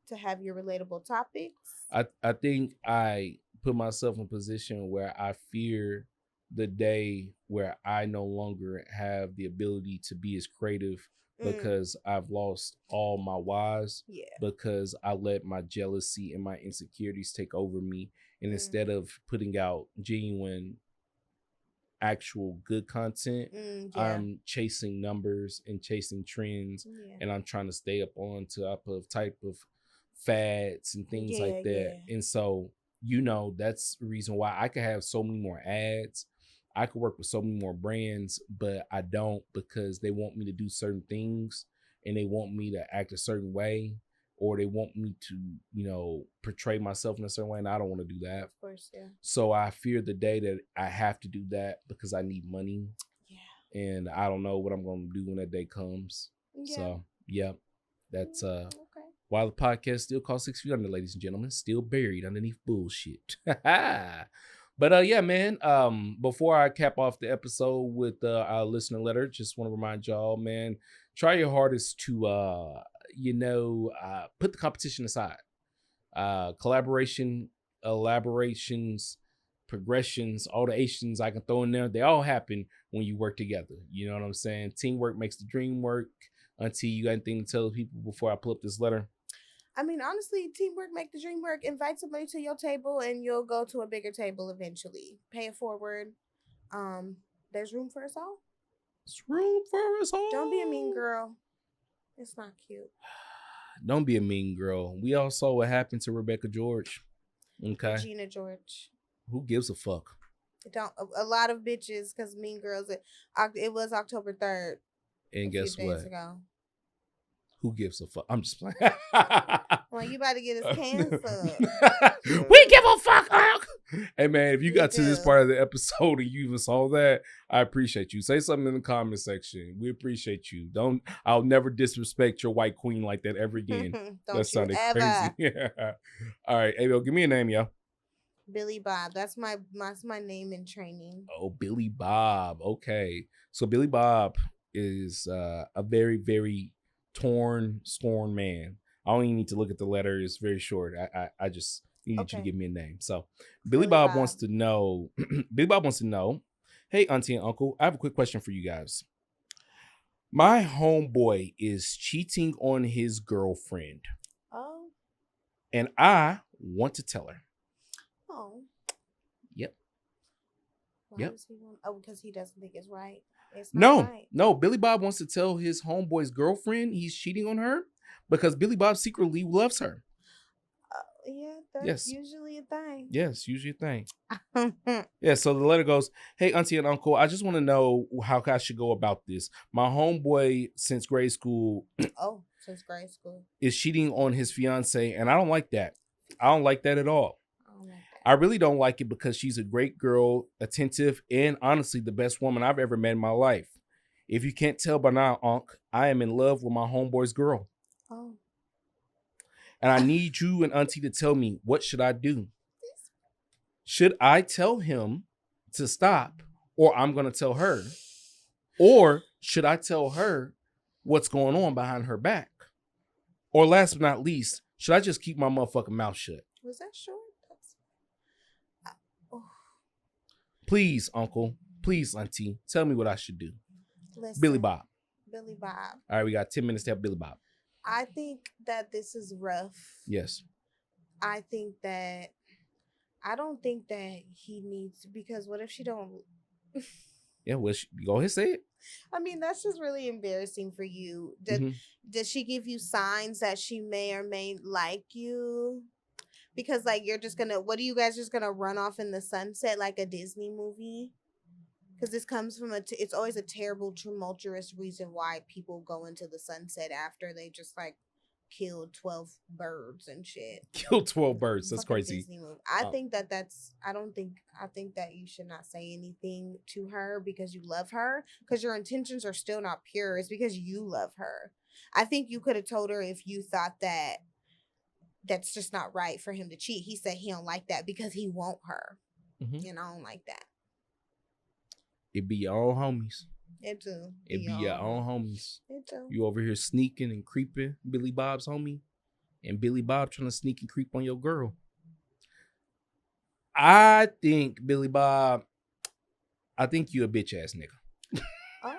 [SPEAKER 3] to have your relatable topics.
[SPEAKER 2] I think I put myself in a position where I fear the day where I no longer have the ability to be as creative because I've lost all my whys.
[SPEAKER 3] Yeah.
[SPEAKER 2] Because I let my jealousy and my insecurities take over me. And instead of putting out genuine, actual good content, I'm chasing numbers and chasing trends. Yeah. And I'm trying to stay up on top of type of fads and things like that. Yeah. And so, you know, that's the reason why I could have so many more ads. I could work with so many more brands, but I don't, because they want me to do certain things and they want me to act a certain way, or they want me to, you know, portray myself in a certain way, and I don't want to do that.
[SPEAKER 3] Of course, yeah.
[SPEAKER 2] So I fear the day that I have to do that because I need money. Yeah. And I don't know what I'm going to do when that day comes. Yeah. So, yeah, that's why the podcast still called 6 Feet Under, ladies and gentlemen, still buried underneath bullshit. But yeah, man, before I cap off the episode with our listener letter, just want to remind y'all, man, try your hardest to, put the competition aside. Collaboration, elaborations, progressions, all the Asians I can throw in there, they all happen when you work together. You know what I'm saying? Teamwork makes the dream work. Until you got anything to tell people before I pull up this letter?
[SPEAKER 3] I mean, honestly, teamwork make the dream work. Invite somebody to your table and you'll go to a bigger table eventually. Pay it forward. There's room for us all.
[SPEAKER 2] There's room for us all.
[SPEAKER 3] Don't be a mean girl. It's not cute.
[SPEAKER 2] Don't be a mean girl. We all saw what happened to Rebecca George. Okay.
[SPEAKER 3] Regina George.
[SPEAKER 2] Who gives a fuck?
[SPEAKER 3] A lot of bitches, because Mean Girls, it was October 3rd.
[SPEAKER 2] And guess what?
[SPEAKER 3] Ago.
[SPEAKER 2] Who gives a fuck? I'm just playing.
[SPEAKER 3] Well, you about to get us canceled.
[SPEAKER 2] We give a fuck. Hey, man, if you got to this part of the episode and you even saw that, I appreciate you. Say something in the comment section. We appreciate you. I'll never disrespect your white queen like that ever again. That sounded crazy. Yeah. All right, Abel, give me a name, yo.
[SPEAKER 3] Billy Bob. That's my name in training.
[SPEAKER 2] Oh, Billy Bob. Okay. So Billy Bob is a very, very scorned man. I don't even need to look at the letter. It's very short. I just need you to give me a name. So Billy Bob wants to know, hey, auntie and uncle, I have a quick question for you guys. My homeboy is cheating on his girlfriend.
[SPEAKER 3] Oh.
[SPEAKER 2] And I want to tell her.
[SPEAKER 3] Oh.
[SPEAKER 2] Yep.
[SPEAKER 3] Why does he want? Oh, because he doesn't think it's right.
[SPEAKER 2] No. Billy Bob wants to tell his homeboy's girlfriend he's cheating on her because Billy Bob secretly loves her.
[SPEAKER 3] Yeah, that's usually a thing.
[SPEAKER 2] Yes, usually a thing. Yeah, so the letter goes, hey, auntie and uncle, I just want to know how I should go about this. My homeboy since grade school.
[SPEAKER 3] Since grade school.
[SPEAKER 2] Is cheating on his fiance, and I don't like that. I don't like that at all. I really don't like it because she's a great girl, attentive, and honestly the best woman I've ever met in my life. If you can't tell by now, Unc, I am in love with my homeboy's girl.
[SPEAKER 3] Oh.
[SPEAKER 2] And I need you and Auntie to tell me, what should I do? Should I tell him to stop, or I'm going to tell her? Or should I tell her what's going on behind her back? Or last but not least, should I just keep my motherfucking mouth shut?
[SPEAKER 3] Was that short?
[SPEAKER 2] Please, uncle. Please, auntie. Tell me what I should do.
[SPEAKER 3] Listen,
[SPEAKER 2] Billy Bob.
[SPEAKER 3] All
[SPEAKER 2] right, we got 10 minutes to have Billy Bob.
[SPEAKER 3] I think that this is rough.
[SPEAKER 2] Yes.
[SPEAKER 3] I think that I don't think that he needs, because what if she don't?
[SPEAKER 2] Yeah, well, go ahead, say it.
[SPEAKER 3] I mean, that's just really embarrassing for you.
[SPEAKER 2] Mhm.
[SPEAKER 3] Does she give you signs that she may or may like you? Because like you're just gonna, what are you guys just gonna run off in the sunset like a Disney movie? Because this comes from it's always a terrible, tumultuous reason why people go into the sunset after they just like killed 12 birds and shit.
[SPEAKER 2] Killed 12 birds. That's
[SPEAKER 3] Fucking
[SPEAKER 2] crazy.
[SPEAKER 3] Disney movie. I think that you should not say anything to her because you love her, because your intentions are still not pure. It's because you love her. I think you could have told her if you thought that that's just not right for him to cheat. He said he don't like that because he want her.
[SPEAKER 2] Mhm.
[SPEAKER 3] And I don't like that.
[SPEAKER 2] It be your own homies.
[SPEAKER 3] It do.
[SPEAKER 2] It be your own homies.
[SPEAKER 3] It do.
[SPEAKER 2] You over here sneaking and creeping, Billy Bob's homie, and Billy Bob trying to sneak and creep on your girl. I think Billy Bob, I think you a bitch ass nigga.
[SPEAKER 3] Oh.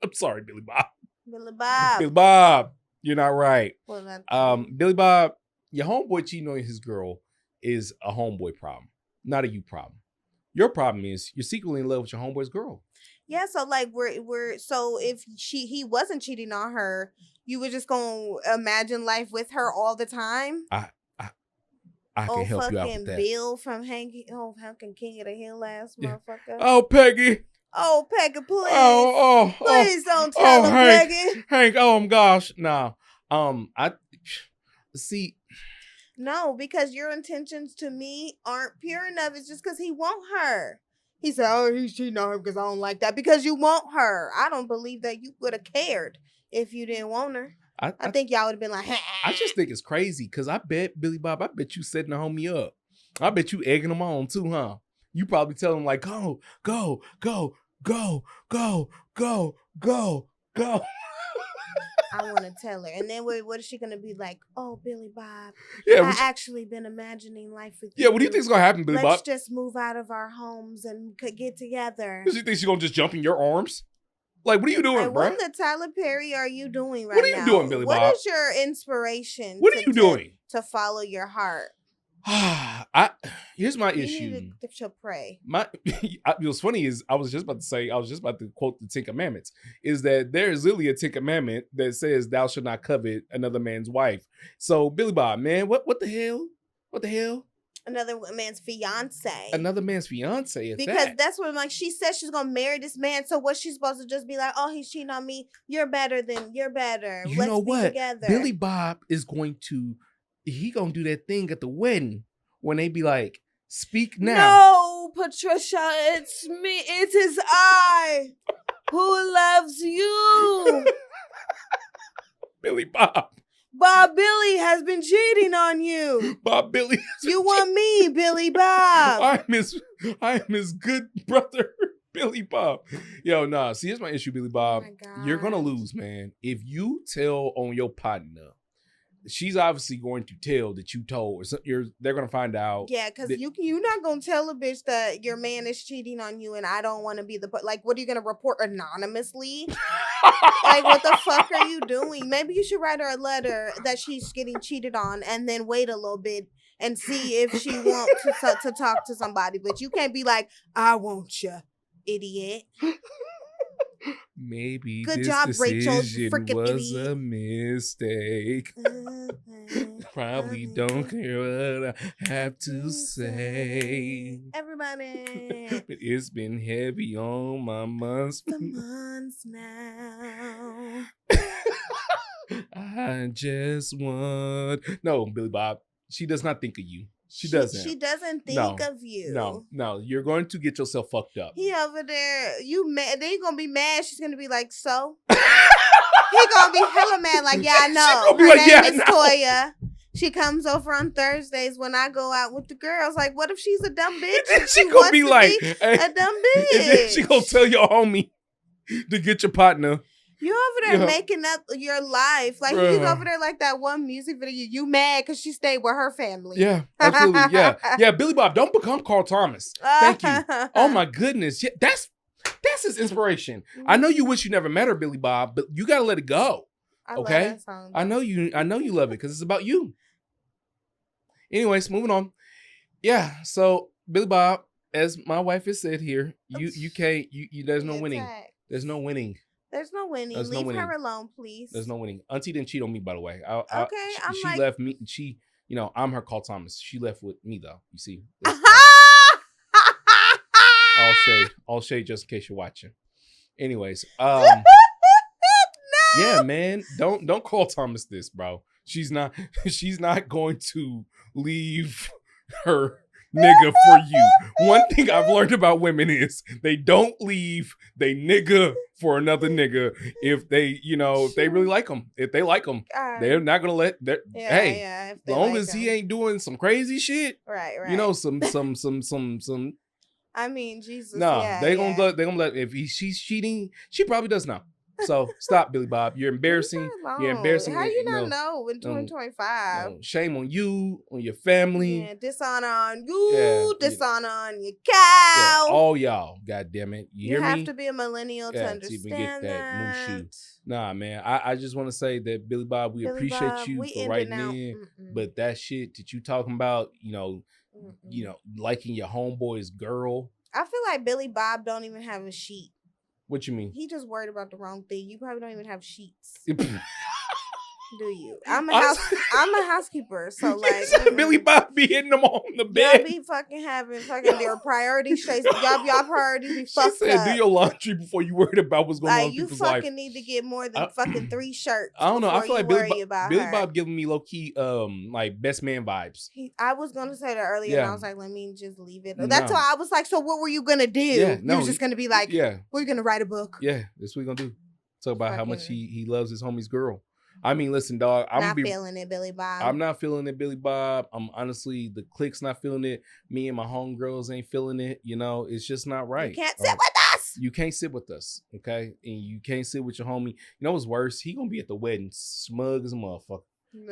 [SPEAKER 2] I'm sorry, Billy Bob.
[SPEAKER 3] Billy Bob.
[SPEAKER 2] Billy Bob, you're not right.
[SPEAKER 3] Well, that's
[SPEAKER 2] Billy Bob, your homeboy cheating on his girl is a homeboy problem, not a you problem. Your problem is you're secretly in love with your homeboy's girl.
[SPEAKER 3] Yeah, so like we're so if he wasn't cheating on her, you were just gonna imagine life with her all the time.
[SPEAKER 2] I can help you out with
[SPEAKER 3] fucking
[SPEAKER 2] that.
[SPEAKER 3] Bill from fucking King of the Hill ass motherfucker.
[SPEAKER 2] Oh, Peggy.
[SPEAKER 3] Oh, Peggy, please.
[SPEAKER 2] Oh,
[SPEAKER 3] please don't tell him,
[SPEAKER 2] Hank,
[SPEAKER 3] Peggy.
[SPEAKER 2] Hank, oh my gosh. No. I see.
[SPEAKER 3] No, because your intentions to me aren't pure enough. It's just because he want her. He said, oh, he's cheating on her because I don't like that. Because you want her. I don't believe that you would have cared if you didn't want her. I think y'all would have been like,
[SPEAKER 2] I just think it's crazy because I bet, Billy Bob, I bet you setting the homie up. I bet you egging him on too, huh? You probably tell him like, go, go, go, go, go, go, go, go.
[SPEAKER 3] I want to tell her. And then what is she going to be like? Oh, Billy Bob,
[SPEAKER 2] Yeah,
[SPEAKER 3] I actually been imagining life with you.
[SPEAKER 2] Yeah, what do you think's going to happen, Billy Bob?
[SPEAKER 3] Let's just move out of our homes and get together.
[SPEAKER 2] Does she think she's going to just jump in your arms? Like, what are you doing, bro?
[SPEAKER 3] What the Tyler Perry are you doing right now?
[SPEAKER 2] What are you doing, Billy Bob?
[SPEAKER 3] What is your inspiration?
[SPEAKER 2] What are you doing?
[SPEAKER 3] To follow your heart.
[SPEAKER 2] Here's my
[SPEAKER 3] you
[SPEAKER 2] issue.
[SPEAKER 3] Need to pray.
[SPEAKER 2] What's funny is I was just about to quote the Ten Commandments, is that there is literally a Ten Commandment that says thou shalt not covet another man's wife. So Billy Bob, man, what the hell? What the hell?
[SPEAKER 3] Another man's fiance.
[SPEAKER 2] Another man's fiance.
[SPEAKER 3] Because that's what, like, she said she's gonna marry this man. So what's she supposed to just be like? Oh, he's cheating on me. You're better.
[SPEAKER 2] You
[SPEAKER 3] Let's
[SPEAKER 2] know
[SPEAKER 3] be
[SPEAKER 2] what?
[SPEAKER 3] Together.
[SPEAKER 2] Billy Bob is going to do that thing at the wedding when they be like, speak now.
[SPEAKER 3] No, Patricia, it's me. It is I who loves you.
[SPEAKER 2] Billy Bob.
[SPEAKER 3] Bob Billy has been cheating on you.
[SPEAKER 2] Bob Billy.
[SPEAKER 3] You want me, Billy Bob.
[SPEAKER 2] I'm his good brother, Billy Bob. Yo, nah. See, here's my issue, Billy Bob.
[SPEAKER 3] Oh my God.
[SPEAKER 2] You're gonna lose, man. If you tell on your partner, she's obviously going to tell that you told. They're gonna find out.
[SPEAKER 3] Yeah, because you're not gonna tell a bitch that your man is cheating on you, and I don't want to be the like. What are you gonna report anonymously? Like, what the fuck are you doing? Maybe you should write her a letter that she's getting cheated on, and then wait a little bit and see if she wants to talk to somebody. But you can't be like, I want you, idiot.
[SPEAKER 2] Maybe
[SPEAKER 3] good
[SPEAKER 2] this
[SPEAKER 3] job,
[SPEAKER 2] decision
[SPEAKER 3] Rachel,
[SPEAKER 2] was
[SPEAKER 3] idiot.
[SPEAKER 2] A mistake. Probably don't care what I have to say.
[SPEAKER 3] Everybody.
[SPEAKER 2] But it's been heavy on my months.
[SPEAKER 3] The months now.
[SPEAKER 2] I just want... No, Billy Bob. She does not think of you. She doesn't.
[SPEAKER 3] She doesn't think of you.
[SPEAKER 2] No. You're going to get yourself fucked up.
[SPEAKER 3] He over there. You mad? They gonna be mad. She's gonna be like, so? He gonna be hella mad. Like, yeah, I know. Her name is Toya. She comes over on Thursdays when I go out with the girls. Like, what if she's a dumb bitch?
[SPEAKER 2] And then she gonna be like,
[SPEAKER 3] hey, a dumb bitch.
[SPEAKER 2] And then she gonna tell your homie to get your partner.
[SPEAKER 3] You over there making up your life. Like, he's over there like that one music video. You mad because she stayed with her family.
[SPEAKER 2] Yeah, absolutely. Yeah, Billy Bob, don't become Carl Thomas. Thank you. Oh, my goodness. Yeah, that's his inspiration. I know you wish you never met her, Billy Bob, but you got to let it go. Okay?
[SPEAKER 3] Love that song.
[SPEAKER 2] I know you love it because it's about you. Anyways, moving on. Yeah. So Billy Bob, as my wife has said here, you can't. You there's no winning. There's no winning.
[SPEAKER 3] There's no winning.
[SPEAKER 2] There's no
[SPEAKER 3] Leave
[SPEAKER 2] winning.
[SPEAKER 3] her alone, please.
[SPEAKER 2] There's no winning. Auntie didn't cheat on me, by the way.
[SPEAKER 3] Okay,
[SPEAKER 2] She left me. She, I'm her Carl Thomas. She left with me though. You see, all shade, just in case you're watching. Anyways,
[SPEAKER 3] No.
[SPEAKER 2] yeah, man, don't call Thomas this, bro. She's not going to leave her nigga for you. One thing I've learned about women is they don't leave they nigga for another nigga if they, if they really like them. If they like them, they're not gonna let that. As long as he ain't doing some crazy shit,
[SPEAKER 3] right.
[SPEAKER 2] Some.
[SPEAKER 3] I mean, Jesus.
[SPEAKER 2] No, they gonna let if she's cheating, she probably does now. So stop, Billy Bob. You're embarrassing. You're embarrassing.
[SPEAKER 3] How you not know in 2025?
[SPEAKER 2] Shame on you, on your family.
[SPEAKER 3] Yeah, dishonor on you. Dishonor on your cow.
[SPEAKER 2] Yeah, all y'all. God damn it. You hear me?
[SPEAKER 3] You have to be a millennial to understand
[SPEAKER 2] to even get that mooshu. Nah, man. I just want to say that Billy Bob, we appreciate you for writing in. But that shit that you talking about, liking your homeboy's girl.
[SPEAKER 3] I feel like Billy Bob don't even have a sheet.
[SPEAKER 2] What you mean?
[SPEAKER 3] He just worried about the wrong thing. You probably don't even have sheets. Do you? I'm a housekeeper, so like
[SPEAKER 2] Billy Bob be hitting them on the bed.
[SPEAKER 3] Y'all be having their priorities chased. Y'all priorities be fucked up.
[SPEAKER 2] She said, do your laundry before you worried about what's going on in people's life.
[SPEAKER 3] You fucking need to get more than fucking 3 shirts.
[SPEAKER 2] I don't know. I feel like Billy
[SPEAKER 3] Bob
[SPEAKER 2] giving me low key like best man vibes.
[SPEAKER 3] I was gonna say that earlier, and I was like, let me just leave it. That's why I was like, so what were you gonna do?
[SPEAKER 2] Yeah,
[SPEAKER 3] you were just gonna be like, we're gonna write a book.
[SPEAKER 2] Yeah, that's what we're gonna do. Talk about how much he loves his homie's girl. I mean, listen, dog. I'm
[SPEAKER 3] not feeling it, Billy Bob.
[SPEAKER 2] I'm not feeling it, Billy Bob. I'm honestly, the clique's not feeling it. Me and my homegirls ain't feeling it. It's just not right.
[SPEAKER 3] You can't sit with us.
[SPEAKER 2] You can't sit with us, okay? And you can't sit with your homie. You know what's worse? He gonna be at the wedding, smug as a motherfucker.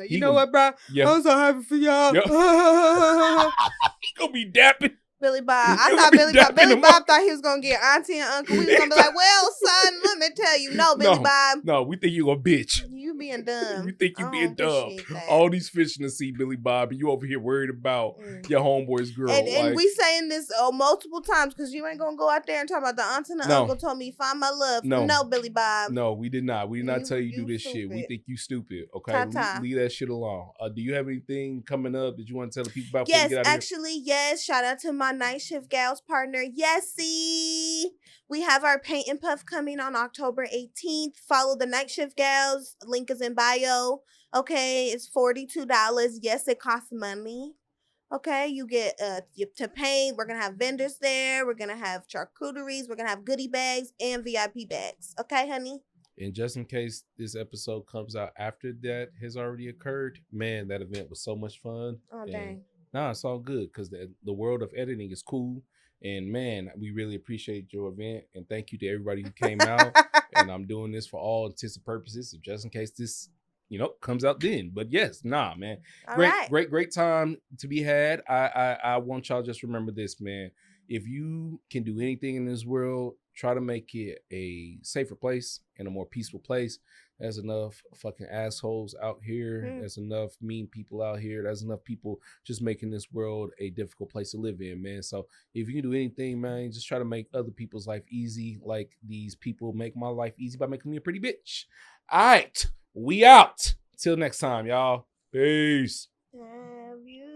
[SPEAKER 3] You know what, bro? Yeah. I'm so happy for y'all.
[SPEAKER 2] Yep. He gonna be dapping.
[SPEAKER 3] Billy Bob. I thought Billy Bob thought he was gonna get auntie and uncle. We was gonna be like, well, son, let me tell you. No, Billy Bob.
[SPEAKER 2] No, we think you a bitch.
[SPEAKER 3] You being dumb.
[SPEAKER 2] You think you being dumb. All these fish in the sea, Billy Bob, and you over here worried about your homeboy's girl.
[SPEAKER 3] And we saying this multiple times because you ain't gonna go out there and talk about the auntie and uncle told me find my love. No, Billy Bob.
[SPEAKER 2] No, we did not. We did not tell you do this shit. We think you stupid. Okay, leave that shit alone. Do you have anything coming up that you want to tell the people about?
[SPEAKER 3] Yes, actually, yes. Shout out to my night shift gal partner, Yessie. We have our paint and puff coming on October 18th. Follow the Night Shift Gals. Link is in bio. Okay, it's $42. Yes, it costs money. Okay, you get to paint. We're gonna have vendors there. We're gonna have charcuteries. We're gonna have goodie bags and VIP bags. Okay, honey.
[SPEAKER 2] And just in case this episode comes out after that has already occurred, man, that event was so much fun.
[SPEAKER 3] Oh, dang.
[SPEAKER 2] Nah, it's all good because the world of editing is cool. And man, we really appreciate your event. And thank you to everybody who came out. And I'm doing this for all intents and purposes, so just in case this, comes out then. But yes, man. Great time to be had. I want y'all just remember this, man. If you can do anything in this world, try to make it a safer place and a more peaceful place. There's enough fucking assholes out here. There's enough mean people out here. There's enough people just making this world a difficult place to live in, man. So if you can do anything, man, just try to make other people's life easy like these people make my life easy by making me a pretty bitch. All right, we out. Till next time, y'all. Peace.
[SPEAKER 3] Have you